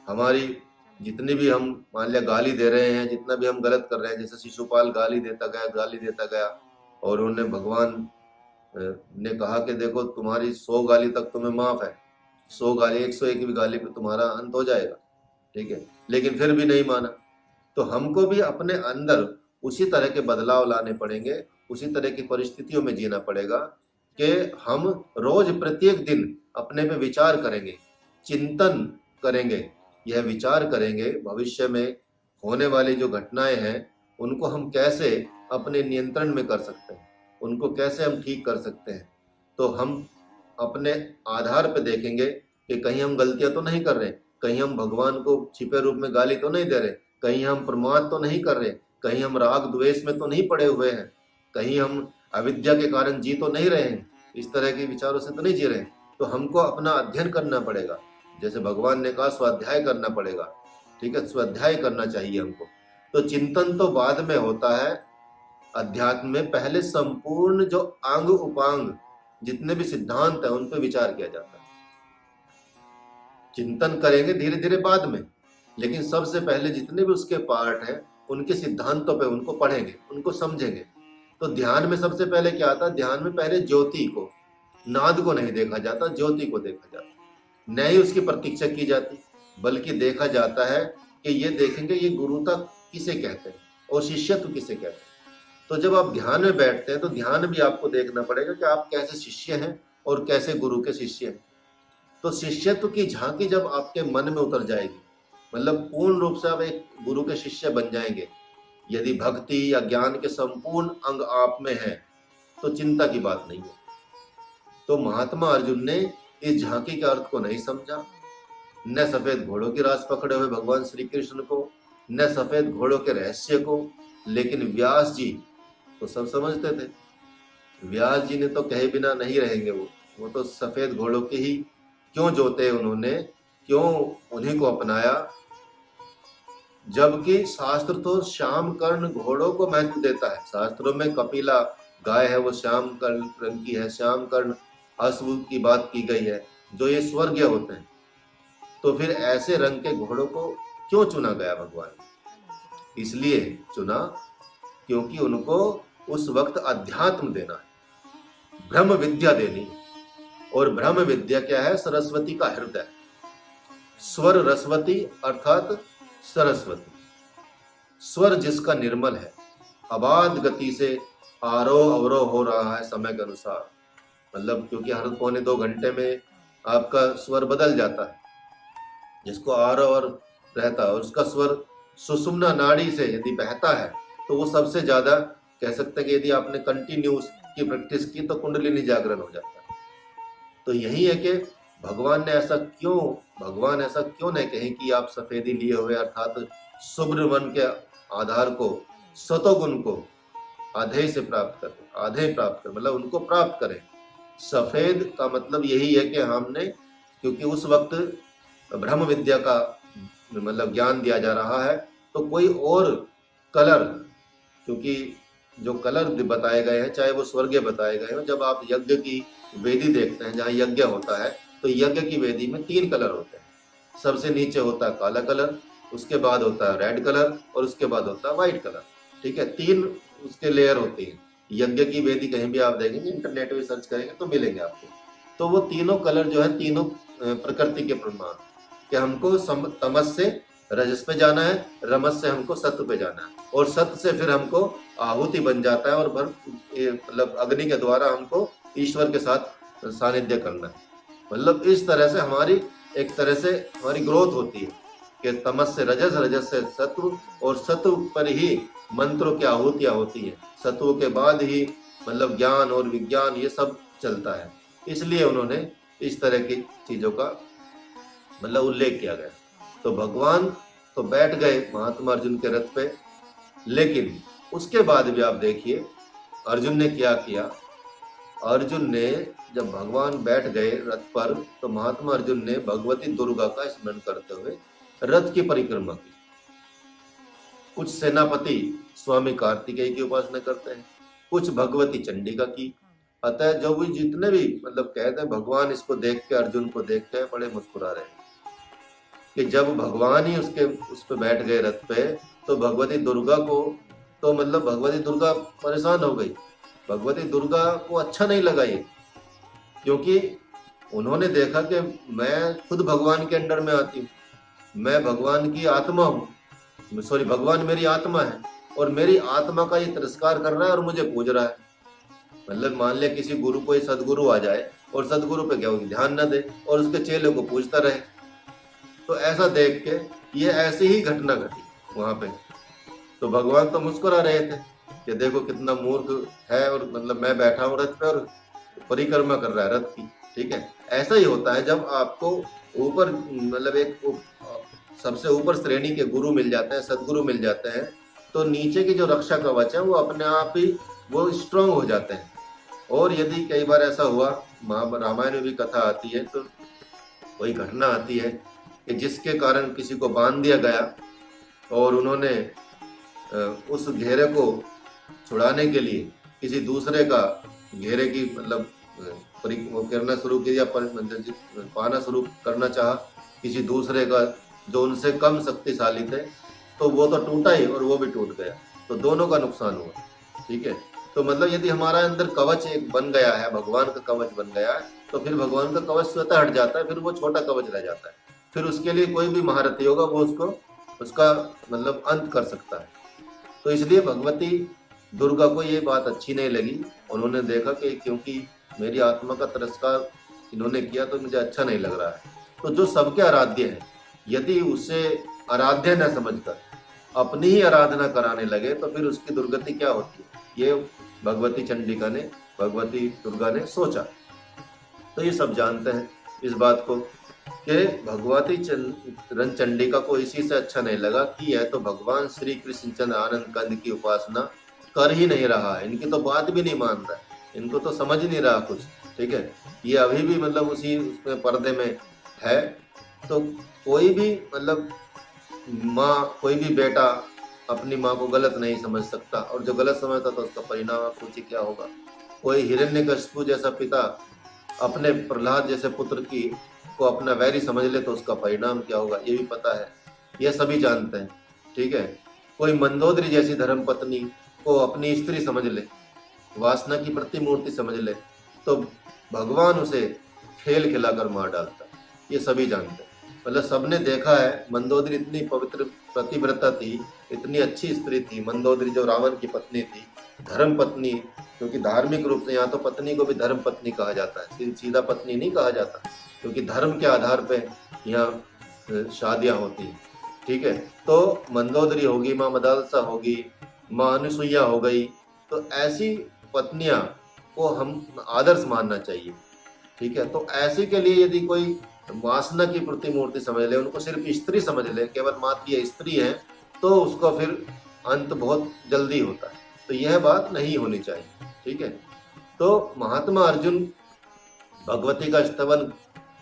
हमारी जितनी भी हम मान लिया गाली दे रहे हैं, जितना भी हम गलत कर रहे हैं, जैसे शिशुपाल गाली देता गया और उन्होंने भगवान ने कहा कि देखो तुम्हारी 100 गाली तक तुम्हें माफ है, 100 गाली 101 भी गाली पे तुम्हारा अंत हो जाएगा, ठीक है, लेकिन फिर भी नहीं माना। तो हमको भी अपने अंदर उसी तरह के बदलाव लाने पड़ेंगे, उसी तरह की परिस्थितियों में जीना पड़ेगा कि हम रोज प्रत्येक दिन अपने पे विचार करेंगे, चिंतन करेंगे, यह विचार करेंगे भविष्य में होने वाली जो घटनाएं हैं उनको हम कैसे अपने नियंत्रण में कर सकते हैं, उनको कैसे हम ठीक कर सकते हैं। तो हम अपने आधार पे देखेंगे कि कहीं हम गलतियां तो नहीं कर रहे, कहीं हम भगवान को छिपे रूप में गाली तो नहीं दे रहे, कहीं हम प्रमाद तो नहीं कर रहे, कहीं हम राग द्वेष में तो नहीं पड़े हुए हैं, कहीं हम अविद्या के कारण जी तो नहीं रहे हैं, इस तरह के विचारों से तो नहीं जी रहे हैं। तो हमको अपना अध्ययन करना पड़ेगा, जैसे भगवान ने कहा स्वाध्याय करना पड़ेगा, ठीक है, स्वाध्याय करना चाहिए हमको। तो चिंतन तो बाद में होता है, अध्यात्म में पहले संपूर्ण जो अंग उपांग जितने भी सिद्धांत है उन पर विचार किया जाता है। चिंतन करेंगे धीरे धीरे बाद में, लेकिन सबसे पहले जितने भी उसके पार्ट हैं उनके सिद्धांतों पे उनको पढ़ेंगे, उनको समझेंगे। तो ध्यान में सबसे पहले क्या आता है, ध्यान में पहले ज्योति को, नाद को नहीं देखा जाता, ज्योति को देखा जाता, नहीं उसकी प्रतीक्षा की जाती, बल्कि देखा जाता है कि ये देखेंगे ये गुरु तक किसे कहते हैं और शिष्यत्व किसे कहते हैं। तो जब आप ध्यान में बैठते हैं तो ध्यान भी आपको देखना पड़ेगा कि आप कैसे शिष्य हैं और कैसे गुरु के शिष्य हैं। तो शिष्यत्व की झांकी जब आपके मन में उतर जाएगी, मतलब पूर्ण रूप से आप एक गुरु के शिष्य बन जाएंगे, यदि भक्ति या ज्ञान के संपूर्ण अंग आप में है तो चिंता की बात नहीं है। तो महात्मा अर्जुन ने इस झांकी के अर्थ को नहीं समझा, न सफेद घोड़ों की रास पकड़े हुए भगवान श्री कृष्ण को, न सफेद घोड़ों के रहस्य को, लेकिन व्यास जी तो सब समझते थे। व्यास जी ने तो कहे बिना नहीं रहेंगे, वो तो सफेद घोड़ों के ही क्यों जोते उन्होंने, क्यों उन्हीं को अपनाया, जबकि शास्त्र तो श्याम कर्ण घोड़ों को महत्व देता है। शास्त्रों में कपिला गाय है वो श्याम कर्ण रंग की है, श्याम कर्ण अश्व की बात की गई है जो ये स्वर्गीय होते हैं। तो फिर ऐसे रंग के घोड़ों को क्यों चुना गया भगवान ने? इसलिए चुना क्योंकि उनको उस वक्त अध्यात्म देना है, ब्रह्म विद्या देनी है। और ब्रह्म विद्या क्या है? सरस्वती का हृदय, स्वर रसवती अर्थात सरस्वती। स्वर जिसका निर्मल है, अबाध गति से आरोह अवरोह हो रहा है समय के अनुसार, मतलब क्योंकि हर पौने 2 घंटे में आपका स्वर बदल जाता है, जिसको आरोह और रहता है, और उसका स्वर सुषुम्ना नाड़ी से यदि बहता है तो वो सबसे ज्यादा कह सकते हैं कि यदि आपने कंटिन्यूस की प्रैक्टिस की तो कुंडलिनी जागरण हो जाता है। तो यही है कि भगवान ऐसा क्यों नहीं कहें कि आप सफेदी लिए हुए अर्थात शुभ्र मन के आधार को, सतोगुण को आधे से प्राप्त करें, आधे प्राप्त करें, मतलब उनको प्राप्त करें। सफेद का मतलब यही है कि हमने, क्योंकि उस वक्त ब्रह्म विद्या का मतलब ज्ञान दिया जा रहा है, तो कोई और कलर, क्योंकि जो कलर बताए गए हैं चाहे वो स्वर्गीय बताए गए हो, जब आप यज्ञ की वेदी देखते हैं जहाँ यज्ञ होता है तो यज्ञ की वेदी में 3 कलर होते हैं। सबसे नीचे होता है काला कलर, उसके बाद होता है रेड कलर और उसके बाद होता है व्हाइट कलर। ठीक है, 3 उसके लेयर होती हैं। यज्ञ की वेदी कहीं भी आप देखेंगे, इंटरनेट पे सर्च करेंगे तो मिलेंगे आपको। तो वो तीनों कलर जो है, तीनों प्रकृति के प्रमाण कि हमको तमस से रजस पे जाना है, रमस से हमको सत्व पे जाना है, और सत्य से फिर हमको आहुति बन जाता है, और मतलब अग्नि के द्वारा हमको ईश्वर के साथ सानिध्य करना है। मतलब इस तरह से हमारी एक तरह से हमारी ग्रोथ होती है कि तमस से रजस, रजस से सत्व, और सत्व पर ही मंत्रों की आहुतियां होती हैं। सत्व के बाद ही मतलब ज्ञान और विज्ञान ये सब चलता है। इसलिए उन्होंने इस तरह की चीजों का मतलब उल्लेख किया गया। तो भगवान तो बैठ गए महात्मा अर्जुन के रथ पे, लेकिन उसके बाद भी आप देखिए अर्जुन ने क्या किया। अर्जुन ने जब भगवान बैठ गए रथ पर तो महात्मा अर्जुन ने भगवती दुर्गा का स्मरण करते हुए रथ की परिक्रमा की। कुछ सेनापति स्वामी कार्तिकेय की उपासना करते हैं, कुछ भगवती चंडिका की। अतः जो भी जितने भी मतलब कहते हैं, भगवान इसको देख के, अर्जुन को देख के बड़े मुस्कुरा रहे हैं कि जब भगवान ही उस पे बैठ गए रथ पे, तो भगवती दुर्गा को तो मतलब भगवती दुर्गा परेशान हो गई। भगवती दुर्गा को अच्छा नहीं लगा ये, क्योंकि उन्होंने देखा कि मैं खुद भगवान के अंडर में आती हूँ, मैं भगवान की आत्मा हूँ, सॉरी भगवान मेरी आत्मा है, और मेरी आत्मा का ये तिरस्कार कर रहा है और मुझे पूज रहा है। मतलब मान लिया किसी गुरु को सदगुरु आ जाए और सदगुरु पे क्या ध्यान न दे और उसके चेले को पूजता रहे, तो ऐसा देख के ये ऐसी ही घटना घटी वहां पे। तो भगवान तो मुस्कुरा रहे थे कि देखो कितना मूर्ख है, और मतलब मैं बैठा हूँ रथ पे और परिक्रमा कर रहा है रथ की। ठीक है, ऐसा ही होता है जब आपको ऊपर मतलब एक सबसे ऊपर श्रेणी के गुरु मिल जाते हैं, सदगुरु मिल जाते हैं, तो नीचे की जो रक्षा कवच है वो अपने आप ही वो स्ट्रांग हो जाते हैं। और यदि कई बार ऐसा हुआ, रामायण में भी कथा आती है, तो कोई घटना आती है कि जिसके कारण किसी को बांध दिया गया और उन्होंने उस घेरे को छुड़ाने के लिए किसी दूसरे का घेरे की मतलब वो करना शुरू किया, पाना शुरू करना चाहा किसी दूसरे का जो उनसे कम शक्तिशाली थे, तो वो तो टूटा ही और वो भी टूट गया, तो दोनों का नुकसान हुआ। ठीक है, तो मतलब यदि हमारा अंदर कवच एक बन गया है, भगवान का कवच बन गया है, तो फिर भगवान का कवच स्वतः हट जाता है, फिर वो छोटा कवच रह जाता है। फिर उसके लिए कोई भी महारथी होगा वो उसको उसका मतलब अंत कर सकता है। तो इसलिए भगवती दुर्गा को ये बात अच्छी नहीं लगी। उन्होंने देखा कि क्योंकि मेरी आत्मा का तिरस्कार इन्होंने किया तो मुझे अच्छा नहीं लग रहा है। तो जो सबके आराध्य है, यदि उसे आराध्य न समझकर अपनी ही आराधना कराने लगे तो फिर उसकी दुर्गति क्या होती है, ये भगवती चंडिका ने, भगवती दुर्गा ने सोचा। तो ये सब जानते हैं इस बात को कि भगवती चंडिका को इसी से अच्छा नहीं लगा कि यह तो भगवान श्री कृष्ण चंद्र आनंद कंद की उपासना कर ही नहीं रहा है, इनकी तो बात भी नहीं मान रहा है, इनको तो समझ ही नहीं रहा कुछ। ठीक है, ये अभी भी मतलब उसी उसमें पर्दे में है। तो कोई भी मतलब माँ, कोई भी बेटा अपनी माँ को गलत नहीं समझ सकता, और जो गलत समझता तो उसका परिणाम आप सोचिए क्या होगा। कोई हिरण्यकशिपु जैसा पिता अपने प्रहलाद जैसे पुत्र की को अपना वैरी समझ ले तो उसका परिणाम क्या होगा, ये भी पता है, ये सभी जानते हैं। ठीक है, कोई मंदोदरी जैसी धर्म पत्नी को अपनी स्त्री समझ ले, वासना की प्रतिमूर्ति समझ ले, तो भगवान उसे खेल खिलाकर मार डालता, ये सभी जानते हैं। मतलब सबने देखा है, मंदोदरी इतनी पवित्र प्रतिव्रता थी, इतनी अच्छी स्त्री थी मंदोदरी, जो रावण की पत्नी थी, धर्म पत्नी, क्योंकि धार्मिक रूप से यहाँ तो पत्नी को भी धर्म पत्नी कहा जाता है, सीधा पत्नी नहीं कहा जाता, क्योंकि धर्म के आधार पे यहाँ शादियाँ होती हैं। ठीक है, तो मंदोदरी होगी, माँ मदालसा होगी, माँ अनुसुईया हो गई, तो ऐसी पत्नियां को हम आदर्श मानना चाहिए। ठीक है, तो ऐसे के लिए यदि कोई वासना की प्रतिमूर्ति समझ ले, उनको सिर्फ स्त्री समझ ले, केवल मात्र ये स्त्री है, तो उसका फिर अंत बहुत जल्दी होता है। तो यह बात नहीं होनी चाहिए। ठीक है, तो महात्मा अर्जुन भगवती का स्तवन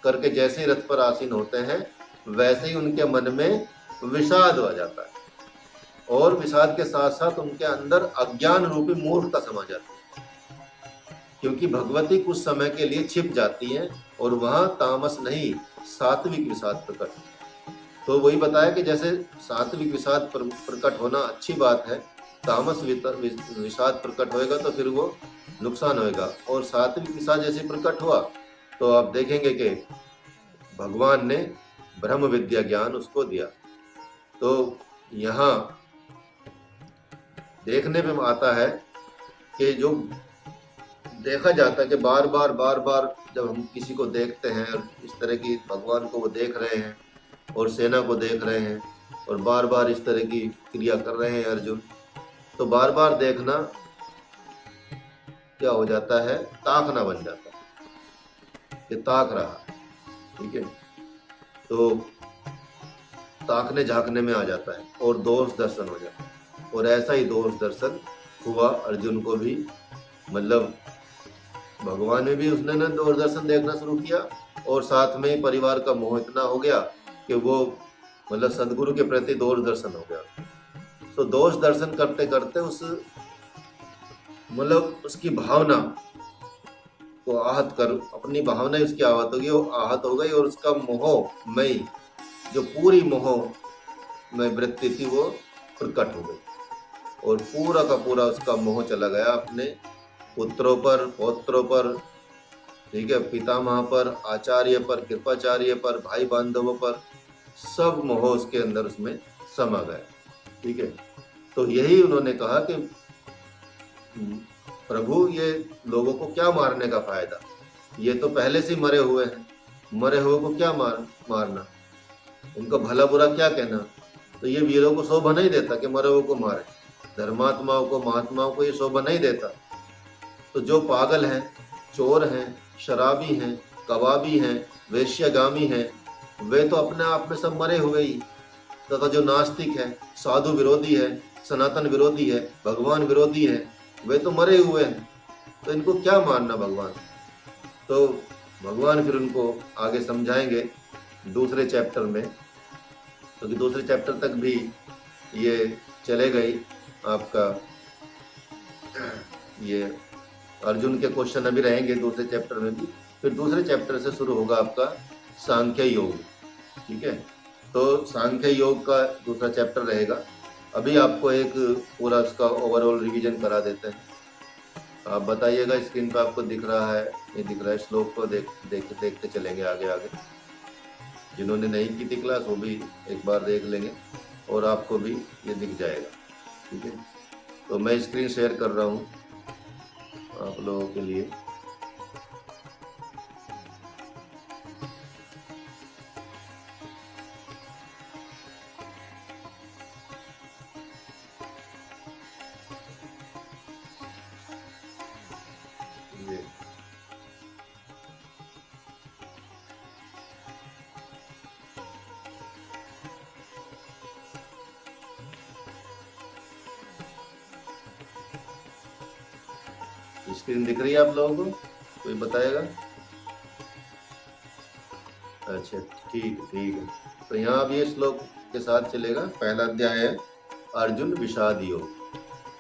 करके जैसे ही रथ पर आसीन होते हैं, वैसे ही उनके मन में विषाद आ जाता है, और विषाद के साथ साथ उनके अंदर अज्ञान रूपी मूर्खता समा जाती है, क्योंकि भगवती कुछ समय के लिए छिप जाती हैं और वहां तामस नहीं सात्विक विषाद प्रकट। तो वही बताया कि जैसे सात्विक विषाद प्रकट होना अच्छी बात है, तामस विषाद प्रकट होएगा तो फिर वो नुकसान होएगा। और सात्विक विषाद जैसे प्रकट हुआ तो आप देखेंगे कि भगवान ने ब्रह्म विद्या ज्ञान उसको दिया। तो यहाँ देखने में आता है कि जो देखा जाता है कि बार बार जब हम किसी को देखते हैं, इस तरह की भगवान को वो देख रहे हैं और सेना को देख रहे हैं और बार बार इस तरह की क्रिया कर रहे हैं अर्जुन, तो बार बार देखना क्या हो जाता है, ताकना बन जाता है कि ताक रहा। ठीक है, तो ताकने झांकने में आ जाता है और दोष दर्शन हो जाता है। और ऐसा ही दोष दर्शन हुआ अर्जुन को भी, मतलब भगवान में भी उसने दोष दर्शन देखना शुरू किया, और साथ में ही परिवार का मोह इतना हो गया कि वो मतलब सदगुरु के प्रति दोष दर्शन हो गया। तो दोष दर्शन करते करते उस मतलब उसकी भावना को आहत कर, अपनी भावना उसकी आहत होगी, वो आहत हो गई, और उसका मोह मई जो पूरी मोह में वृत्ति थी वो प्रकट हो गई, और पूरा का पूरा उसका मोह चला गया अपने पुत्रों पर, पौत्रों पर, ठीक है, पितामह पर, आचार्य पर, कृपाचार्य पर, भाई बांधवों पर, सब मोह उसके अंदर उसमें समा गया। ठीक है, तो यही उन्होंने कहा कि प्रभु ये लोगों को क्या मारने का फायदा, ये तो पहले से मरे हुए हैं, मरे हुए को क्या मारना, उनका भला बुरा क्या कहना। तो ये वीरों को शोभा नहीं देता कि मरे हुए को मारे, धर्मात्माओं को महात्माओं को ये शोभा नहीं देता। तो जो पागल हैं, चोर हैं, शराबी हैं, कबाबी हैं, वेश्यागामी हैं, वे तो अपने आप में सब मरे हुए ही। तथा जो नास्तिक है, साधु विरोधी है, सनातन विरोधी है, भगवान विरोधी है, वे तो मरे हुए हैं, तो इनको क्या मानना भगवान। तो भगवान फिर उनको आगे समझाएंगे दूसरे चैप्टर में, क्योंकि दूसरे चैप्टर तक भी ये चले गई आपका, ये अर्जुन के क्वेश्चन अभी रहेंगे दूसरे चैप्टर में भी। फिर दूसरे चैप्टर से शुरू होगा आपका सांख्य योग। ठीक है, तो सांख्य योग का दूसरा चैप्टर रहेगा। अभी आपको एक पूरा उसका ओवरऑल रिवीजन करा देते हैं। आप बताइएगा स्क्रीन पर आपको दिख रहा है, नहीं दिख रहा है, श्लोक को देखते चलेंगे आगे आगे। जिन्होंने नहीं की थी क्लास वो भी एक बार देख लेंगे, और आपको भी ये दिख जाएगा। ठीक है, तो मैं स्क्रीन शेयर कर रहा हूँ आप लोगों के लिए। ये स्क्रीन दिख रही है आप लोगों को? कोई बताएगा? अच्छा, ठीक है। तो यहाँ अब ये श्लोक के साथ चलेगा। पहला अध्याय है अर्जुन विषाद योग।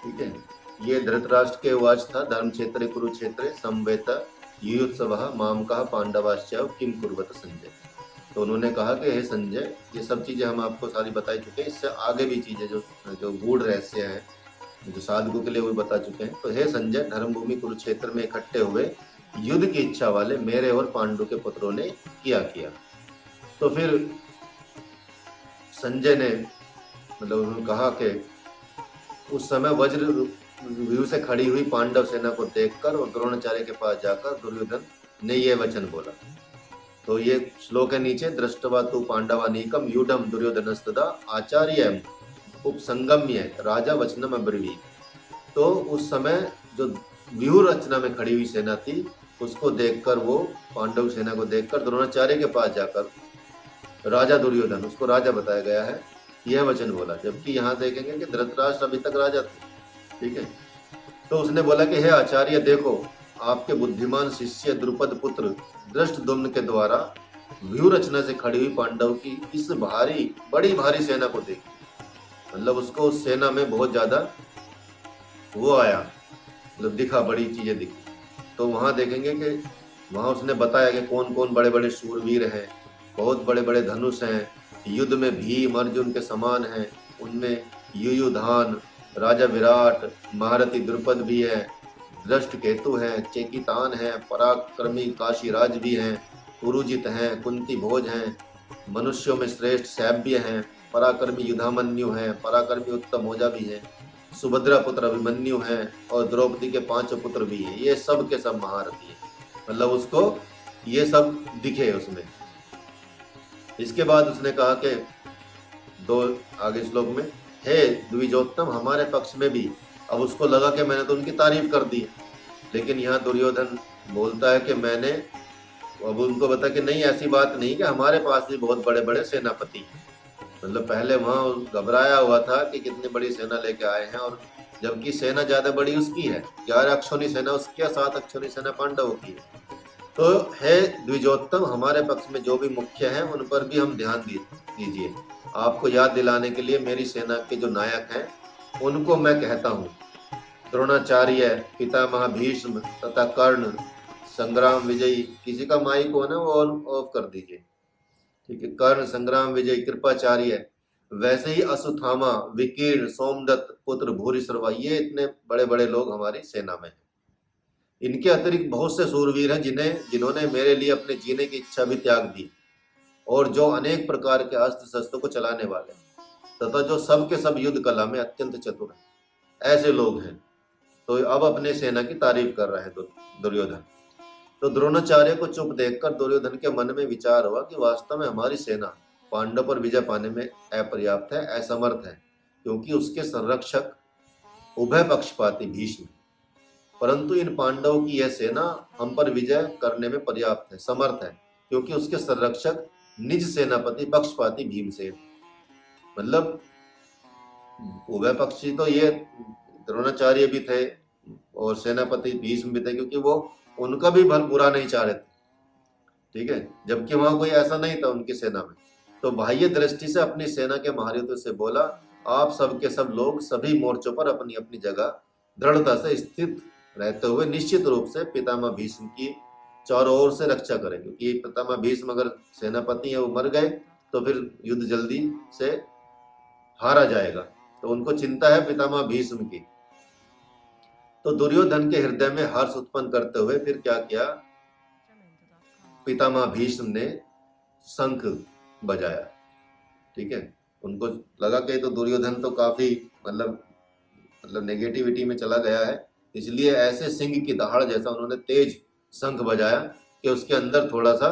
ठीक है, ये धृतराष्ट्र के वाच था। धर्म क्षेत्र कुरुक्षेत्र संवेत युयुत्सवः मामकः पांडवाश्च किम कुर्वत संजय। तो उन्होंने कहा कि हे संजय, ये सब चीजें हम आपको सारी बता चुके हैं, इससे आगे भी चीजें जो गूढ़ रहस्य हैं, जो साधकों के लिए वो बता चुके हैं। तो हे संजय, धर्मभूमि कुरुक्षेत्र में इकट्ठे हुए युद्ध की इच्छा वाले मेरे और पांडु के पुत्रों ने किया। तो फिर संजय ने मतलब उन्होंने कहा कि उस समय वज्र व्यूह से खड़ी हुई पांडव सेना को देखकर और द्रोणाचार्य के पास जाकर दुर्योधन ने यह वचन बोला। तो ये श्लोक है नीचे, दृष्टवा तु पांडवानीकम यूढ़म दुर्योधनस्तदा आचार्य उपसंगम्य राजा वचनम अब्रवीत। तो उस समय जो व्यूह रचना में खड़ी हुई सेना थी, उसको देखकर, वो पांडव सेना को देखकर द्रोणाचार्य के पास जाकर राजा दुर्योधन, उसको राजा बताया गया है, यह वचन बोला। जबकि यहाँ देखेंगे कि धृतराष्ट्र अभी तक राजा थे। ठीक है, तो उसने बोला कि हे आचार्य, देखो आपके बुद्धिमान शिष्य द्रुपद पुत्र धृष्टद्युम्न के द्वारा व्यूह रचना से खड़ी हुई पांडव की इस बड़ी भारी सेना को देखी। मतलब उसको उस सेना में बहुत ज्यादा वो आया, मतलब दिखा, बड़ी चीजें दिखी। तो वहां देखेंगे कि वहां उसने बताया कि कौन कौन बड़े बड़े शूरवीर हैं, बहुत बड़े बड़े धनुष हैं, युद्ध में भीम अर्जुन के समान हैं, उनमें युयुधान, राजा विराट, महारथी द्रुपद भी है, दृष्ट केतु हैं, चेकितान हैं, पराक्रमी काशीराज भी हैं, पुरुजित हैं, कुंती भोज हैं, मनुष्यों में श्रेष्ठ सैव्य हैं, पराक्रमी युधामन्यु हैं, पराक्रमी उत्तम ओजा भी हैं, सुभद्रा पुत्र अभिमन्यु हैं और द्रौपदी के 5 पुत्र भी हैं। ये सब के सब महारथी हैं। मतलब उसको ये सब दिखे उसमें। इसके बाद उसने कहा कि दो आगे श्लोक में, हे द्विजोत्तम, हमारे पक्ष में भी। अब उसको लगा कि मैंने तो उनकी तारीफ कर दी, लेकिन यहाँ दुर्योधन बोलता है कि मैंने, अब उनको बता कि नहीं, ऐसी बात नहीं, कि हमारे पास भी बहुत बड़े बड़े सेनापति हैं। मतलब पहले वहाँ घबराया हुआ था कि कितनी बड़ी सेना लेके आए हैं, और जबकि सेना ज्यादा बड़ी उसकी है, 11 अक्षौनी सेना उसकी है, 7 अक्षौनी सेना पांडवों की है। तो हे द्विजोत्तम, हमारे पक्ष में जो भी मुख्य हैं उन पर भी हम ध्यान दीजिए। आपको याद दिलाने के लिए मेरी सेना के जो नायक हैं उनको मैं कहता हूँ, द्रोणाचार्य, पितामह भीष्म तथा कर्ण, संग्राम विजयी, किसी का माइक हो ना वो ऑफ कर दीजिए। ठीक है, कर्ण, संग्राम विजयी, कृपाचार्य, वैसे ही अश्वत्थामा, विकीर्ण, सोमदत्त पुत्र भूरिश्रवा, ये इतने बड़े बड़े लोग हमारी सेना में हैं। इनके अतिरिक्त बहुत से सूरवीर हैं जिन्होंने मेरे लिए अपने जीने की इच्छा भी त्याग दी, और जो अनेक प्रकार के अस्त्र शस्त्रों को चलाने वाले तथा जो सब के सब युद्ध कला में अत्यंत चतुर हैं, ऐसे लोग हैं। तो अब अपने सेना की तारीफ कर रहे हैं दुर्योधन। तो द्रोणाचार्य को चुप देखकर दुर्योधन के मन में विचार हुआ कि वास्तव में हमारी सेना पांडव पर विजय पाने में अपर्याप्त है, असमर्थ है, क्योंकि उसके संरक्षक उभय पक्षपाती भीष्म, परंतु इन पांडवों की यह सेना हम पर विजय करने में पर्याप्त है, समर्थ है, क्योंकि उसके संरक्षक निज सेनापति पक्षपाती भीमसेन। मतलब उभय पक्षी तो ये द्रोणाचार्य भी थे और सेनापति भीष्म भी थे, क्योंकि वो उनका भी भल बुरा नहीं चाह रहे थे। ठीक है, जबकि वहां कोई ऐसा नहीं था उनकी सेना में। तो बाह्य दृष्टि से अपनी सेना के महारथियों से बोला, आप सब के सब लोग सभी मोर्चों पर अपनी अपनी जगह दृढ़ता से स्थित रहते हुए निश्चित रूप से पितामह भीष्म की चारों ओर से रक्षा करें, क्योंकि पितामह भीष्म अगर सेनापति है वो मर गए तो फिर युद्ध जल्दी से हारा जाएगा। तो उनको चिंता है पितामह भीष्म की। तो दुर्योधन के हृदय में हर्ष उत्पन्न करते हुए फिर क्या किया, पितामह भीष्म ने शंख बजाया। ठीक है, उनको लगा कि तो दुर्योधन तो काफी मतलब नेगेटिविटी में चला गया है, इसलिए ऐसे सिंह की दहाड़ जैसा उन्होंने तेज शंख बजाया कि उसके अंदर थोड़ा सा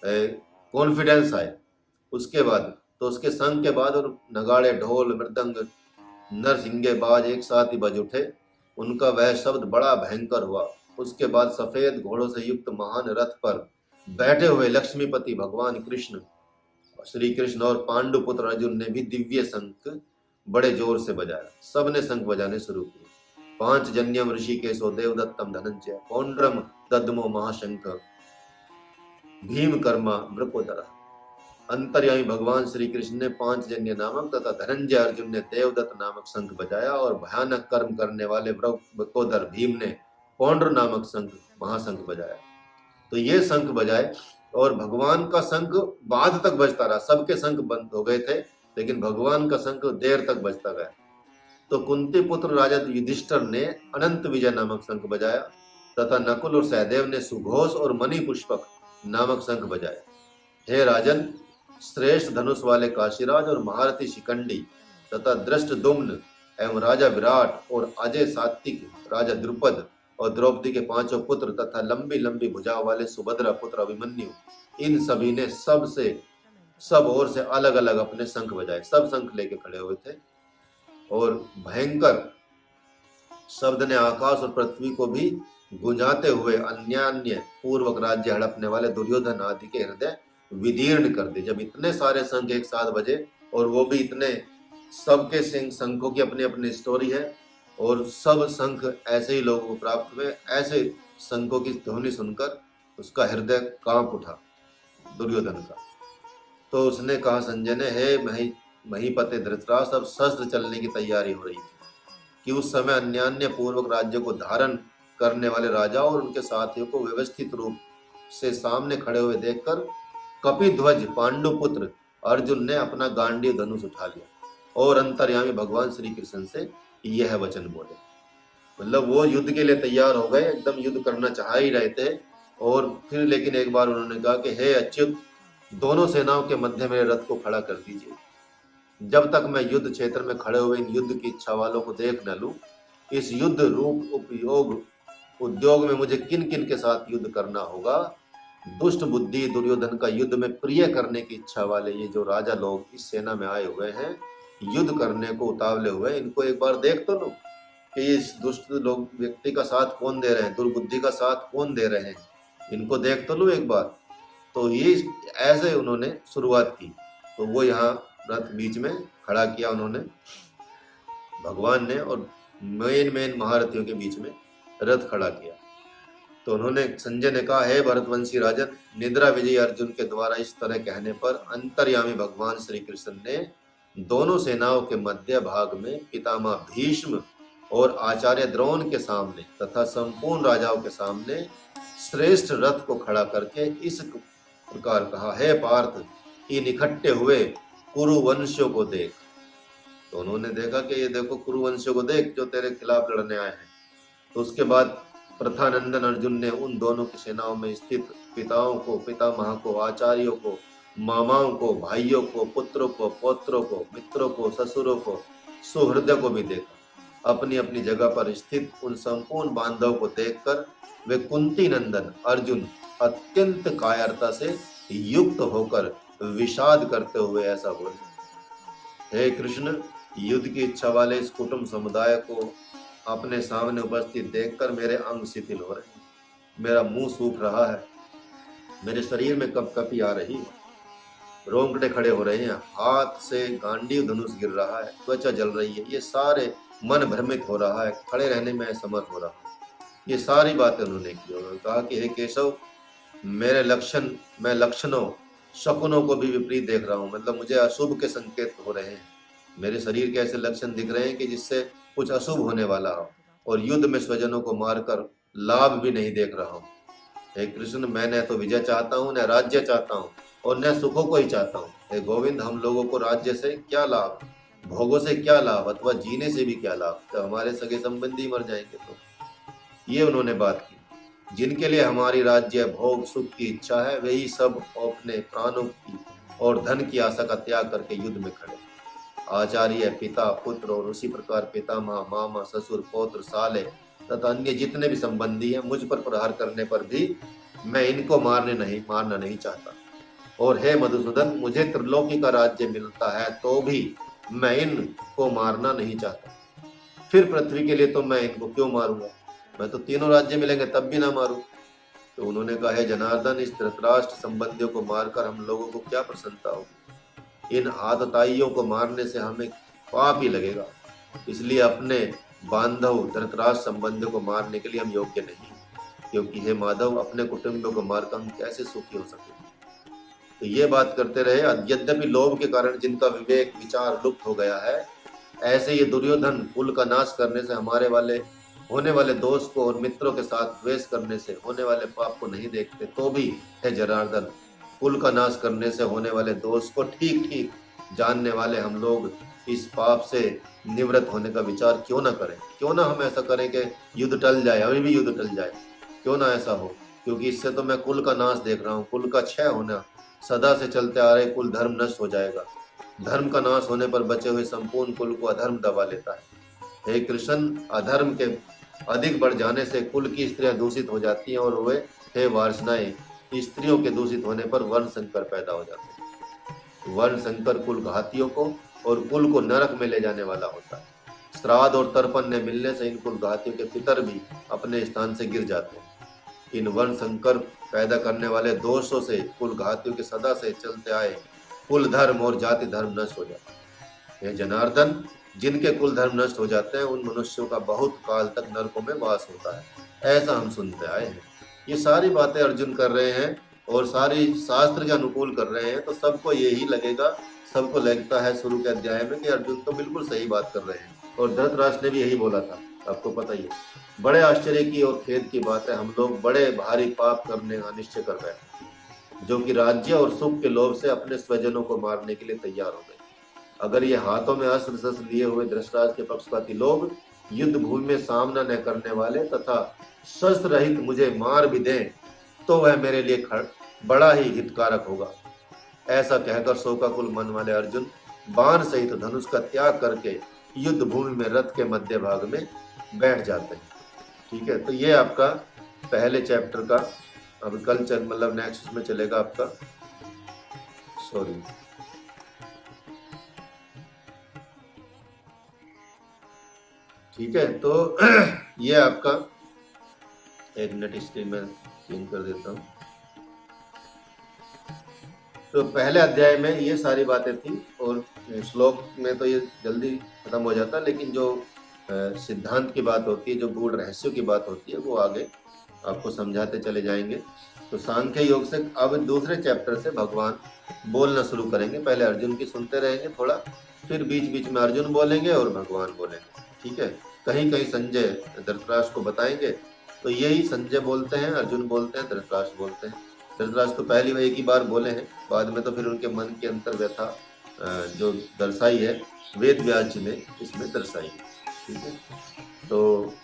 कॉन्फिडेंस आया। उसके बाद तो उसके शंख के बाद और नगाड़े, ढोल, मृदंग, नरसिंगे, बाज एक साथ ही बज उठे। उनका वह शब्द बड़ा भयंकर हुआ। उसके बाद सफेद घोड़ों से युक्त महान रथ पर बैठे हुए लक्ष्मीपति भगवान कृष्ण, श्री कृष्ण और पांडुपुत्र अर्जुन ने भी दिव्य शंख बड़े जोर से बजाया। सबने शंख बजाने शुरू किए। पांचजन्यम ऋषिकेशो देवदत्तम धनंजय पौंड्रम दद्मो महाशंख भीमकर्मा वृकोदरा। अंतर्यामी भगवान श्री कृष्ण ने पांचजन्य नामक तथा धनंजय अर्जुन ने देवदत्त नामक शंख बजाया और भयानक कर्म करने वाले वृकोदर भीम ने पौंड्र नामक शंख महाशंख बजाया। तो ये शंख बजाए और भगवान का शंख बाद तक बजता रहा। सबके शंख बंद हो गए थे, लेकिन भगवान का शंख देर तक बजता गया। तो कुंती पुत्र राजा युधिष्ठिर ने अनंत विजय नामक शंख बजाया तथा नकुल और सहदेव ने सुघोष और मणि पुष्पक नामक शंख बजाया। हे राजन, श्रेष्ठ धनुष वाले काशीराज और महारथी शिखंडी तथा दृष्टद्युम्न एवं राजा विराट और अजय सात्विक राजा द्रुपद और द्रौपदी के पांचों पुत्र तथा लंबी लंबी भुजाओं वाले सुभद्रा पुत्र अभिमन्यु, इन सभी ने सब ओर से अलग अलग अपने शंख बजाए। सब शंख लेके खड़े हुए थे और भयंकर शब्द ने आकाश और पृथ्वी को भी गुंजाते हुए अन्यान्य पूर्वक राज्य हड़पने वाले दुर्योधन आदि के हृदय विदीर्ण कर दे। जब इतने सारे शंख एक साथ बजे और वो भी इतने, सबके शंखों की अपनी अपनी स्टोरी है और सब शंख ऐसे ही लोगों को प्राप्त हुए। ऐसे शंखों की ध्वनि सुनकर उसका हृदय कांप उठा दुर्योधन का। तो उसने कहा संजय ने, हे महीपते धृतराष्ट्र, अब शस्त्र चलने की तैयारी हो रही थी कि उस समय अन्यान्य पूर्वक राज्य को धारण करने वाले राजा और उनके साथियों को व्यवस्थित रूप से सामने खड़े हुए देखकर कपिध्वज पांडुपुत्र अर्जुन ने अपना गांडीव धनुष उठा लिया और अंतर्यामी भगवान श्री कृष्ण से यह वचन बोले। मतलब वो युद्ध के लिए तैयार हो गए, एकदम युद्ध करना चाह ही रहे थे। और फिर लेकिन एक बार उन्होंने कहा कि हे अच्युत, दोनों सेनाओं के मध्य मेरे रथ को खड़ा कर दीजिए। जब तक मैं युद्ध क्षेत्र में खड़े हुए इन युद्ध की इच्छा वालों को देख न लूं, इस युद्ध रूप उद्योग में मुझे किन किन के साथ युद्ध करना होगा। दुष्ट बुद्धि दुर्योधन का युद्ध में प्रिय करने की इच्छा वाले ये जो राजा लोग इस सेना में आए हुए हैं, युद्ध करने को उतावले हुए, इनको एक बार देख तो लो कि इस दुष्ट लोग व्यक्ति का साथ कौन दे रहे हैं, दुर्बुद्धि का साथ कौन दे रहे हैं, इनको देख तो लो एक बार। तो ये ऐसे उन्होंने शुरुआत की। तो वो यहाँ रथ बीच में खड़ा किया उन्होंने भगवान ने, और मेन महारथियों के बीच में रथ खड़ा किया। तो उन्होंने, संजय ने कहा, हे भरतवंशी राजन, निद्रा विजयी अर्जुन के द्वारा इस तरह कहने पर अंतर्यामी भगवान श्री कृष्ण ने दोनों सेनाओं के मध्य भाग में पितामह भीष्म और आचार्य द्रोण के सामने तथा संपूर्ण राजाओं के सामने श्रेष्ठ रथ को खड़ा करके इस प्रकार कहा, हे पार्थ, इन इकट्ठे हुए कुरुवंशियों को देख। तो उन्होंने देखा कि ये देखो कुरुवंशियों को देख जो तेरे खिलाफ लड़ने आए हैं। तो उसके बाद प्रथानंदन अर्जुन ने उन दोनों की सेनाओं में स्थित पिताओं को, पितामह को, आचार्यों को, मामाओं को, भाइयों को, पुत्रों को, पौत्रों को, मित्रों को, ससुरों को, सुहृदय को भी देखा। अपनी अपनी जगह पर स्थित उन संपूर्ण बांधवों को देखकर वे कुंती नंदन अर्जुन अत्यंत कायरता से युक्त होकर विषाद करते हुए ऐसा बोले, हे कृष्ण, युद्ध की इच्छा वाले इस कुटुंब समुदाय को अपने सामने उपस्थित देखकर मेरे अंग शिथिल हो रहे हैं, मेरा मुंह सूख रहा है, मेरे शरीर में कपकपी आ रही है, रोंगटे खड़े हो रहे हैं, हाथ से गांडीव धनुष गिर रहा है, त्वचा जल रही है, ये सारे मन भ्रमित हो रहा है, खड़े रहने में असमर्थ हो रहा है। ये सारी बातें उन्होंने की। उन्होंने कहा कि हे केशव, मैं लक्षणों शकुनों को भी विपरीत देख रहा हूँ, मतलब मुझे अशुभ के संकेत हो रहे हैं। मेरे शरीर के ऐसे लक्षण दिख रहे हैं कि जिससे कुछ अशुभ होने वाला हो, और युद्ध में स्वजनों को मारकर लाभ भी नहीं देख रहा हूँ। हे कृष्ण, मैं न तो विजय चाहता हूँ, न राज्य चाहता हूँ, और न सुखों को ही चाहता हूँ। हे गोविंद, हम लोगों को राज्य से क्या लाभ, भोगों से क्या लाभ, अथवा जीने से भी क्या लाभ, तो हमारे सगे संबंधी मर जाएंगे। तो ये उन्होंने बात की। जिनके लिए हमारी राज्य, भोग, सुख की इच्छा है, वही सब अपने प्राणों की और धन की आशा का त्याग करके युद्ध में खड़े। आचार्य, पिता, पुत्र और उसी प्रकार पितामह, मामा, ससुर, पौत्र, साले तथा अन्य जितने भी संबंधी हैं, मुझ पर प्रहार करने पर भी मैं इनको मारना नहीं चाहता। और हे मधुसूदन, मुझे त्रिलोकी का राज्य मिलता है तो भी मैं इनको मारना नहीं चाहता। फिर पृथ्वी के लिए तो मैं इनको क्यों मारूंगा? मैं तो तीनों राज्य मिलेंगे तब भी ना मारूं। तो उन्होंने कहा, है जनार्दन, इस धृतराष्ट्र संबंधियों को मारकर हम लोगों को क्या प्रसन्नता होगी? इन आतताइयों को मारने से हमें पाप ही लगेगा। इसलिए अपने बांधव धृतराष्ट्र संबंधियों को मारने के लिए हम योग्य नहीं, क्योंकि हे माधव, अपने कुटुंबियों को मारकर हम कैसे सुखी हो सके। तो ये बात करते रहे, यद्यपि लोभ के कारण जिनका विवेक विचार लुप्त हो गया है, ऐसे ये दुर्योधन कुल का नाश करने से होने वाले दोष को और मित्रों के साथ द्वेष करने से होने वाले पाप को नहीं देखते, तो भी हे जनार्दन, कुल का नाश करने से होने वाले दोष को ठीक ठीक जानने वाले हम लोग इस पाप से निवृत्त होने का विचार क्यों ना करें? क्यों ना हम ऐसा करें कि युद्ध टल जाए, अभी भी युद्ध टल जाए, क्यों ना ऐसा हो? क्योंकि इससे तो मैं कुल का नाश देख रहा हूँ, कुल का क्षय होना, सदा से चलते आ रहे कुल धर्म नष्ट हो जाएगा। धर्म का नाश होने पर बचे हुए संपूर्ण कुल को अधर्म दबा लेता है। हे कृष्ण, अधर्म के अधिक बढ़ जाने से कुल की स्त्रियां दूषित हो जाती हैं और वे, हे वार्ष्णाएं, स्त्रियों के दूषित होने पर वर्ण संकर पैदा हो जाते हैं। वर्ण संकर कुल घातियों को और कुल को नरक में ले जाने वाला होता है। श्राद्ध और तर्पण ने मिलने से इन कुल घातियों के पितर भी अपने स्थान से गिर जाते हैं। इन वर्ण संकर पैदा करने वाले दोषों से कुल घातियों के सदा से चलते आए कुल धर्म और जाति धर्म नष्ट हो जाते हैं। हे जनार्दन, जिनके कुल धर्म नष्ट हो जाते हैं, उन मनुष्यों का बहुत काल तक नरकों में वास होता है, ऐसा हम सुनते आए हैं। ये सारी बातें अर्जुन कर रहे हैं और सारी शास्त्र के अनुकूल कर रहे हैं, तो सबको यही लगेगा, सबको लगता है शुरू के अध्याय में कि अर्जुन तो बिल्कुल सही बात कर रहे हैं। और धृतराष्ट्र ने भी यही बोला था, आपको पता ही है। बड़े आश्चर्य की और खेद की बात है, हम लोग बड़े भारी पाप करने का निश्चय कर रहे हैं, जो कि राज्य और सुख के लोभ से अपने स्वजनों को मारने के लिए तैयार हो गए। अगर ये हाथों में अस्त्र शस्त्र लिए हुए धृतराष्ट्र के पक्षपाती लोग युद्ध भूमि में सामना न करने वाले तथा शस्त्र रहित मुझे मार भी दें, तो वह मेरे लिए बड़ा ही हितकारक होगा। ऐसा कहकर शोकाकुल मन वाले अर्जुन बाण सहित धनुष का त्याग करके युद्ध भूमि में रथ के मध्य भाग में बैठ जाते हैं। ठीक है, तो ये आपका पहले चैप्टर का, अब कल मतलब नेक्स्ट में चलेगा आपका, सॉरी, ठीक है। तो ये आपका, एक मिनट स्क्रीन में चेंज कर देता हूँ। तो पहले अध्याय में ये सारी बातें थी और श्लोक में तो ये जल्दी खत्म हो जाता है, लेकिन जो सिद्धांत की बात होती है, जो गूढ़ रहस्यों की बात होती है, वो आगे आपको समझाते चले जाएंगे। तो सांख्य योग से अब दूसरे चैप्टर से भगवान बोलना शुरू करेंगे। पहले अर्जुन की सुनते रहेंगे थोड़ा, फिर बीच बीच में अर्जुन बोलेंगे और भगवान बोलेंगे। ठीक है, कहीं कहीं संजय धृतराष्ट्र को बताएंगे। तो यही संजय बोलते हैं, अर्जुन बोलते हैं, धृतराष्ट्र बोलते हैं। धृतराष्ट्र तो पहली बार एक ही बार बोले हैं, बाद में तो फिर उनके मन की अंतर व्यथा जो दर्शाई है वेद व्यास जी ने इसमें दर्शाई है। ठीक है, तो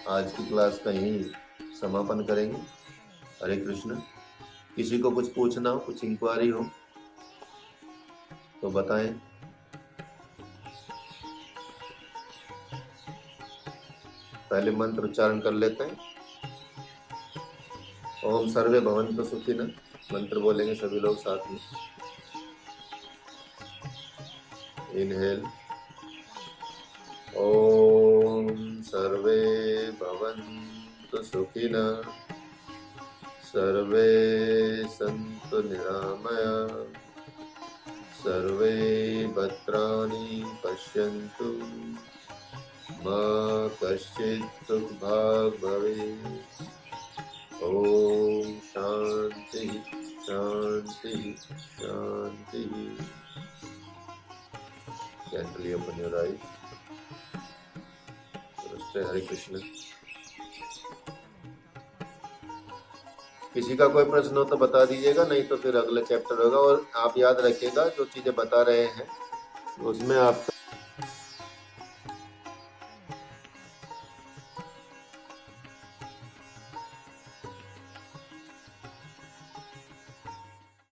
आज की क्लास का यही समापन करेंगे। हरे कृष्ण। किसी को कुछ पूछना हो, कुछ इंक्वायरी हो तो बताएं। पहले मंत्र उच्चारण कर लेते हैं। ओम सर्वे भवन्तु सुखिनः, मंत्र बोलेंगे सभी लोग साथ में। इनहेल। ओम सर्वे भवन्तु सुखिनः, सर्वे सन्तु निरामयाः, सर्वे भद्राणि पश्यन्तु, मा कश्चित् दुःखभाग् भवेत्। ओम शांति शांति शांति। Gently open your eyes. नमस्ते, हरे कृष्ण। किसी का कोई प्रश्न हो तो बता दीजिएगा, नहीं तो फिर अगला चैप्टर होगा। और आप याद रखिएगा जो चीजें बता रहे हैं उसमें आपका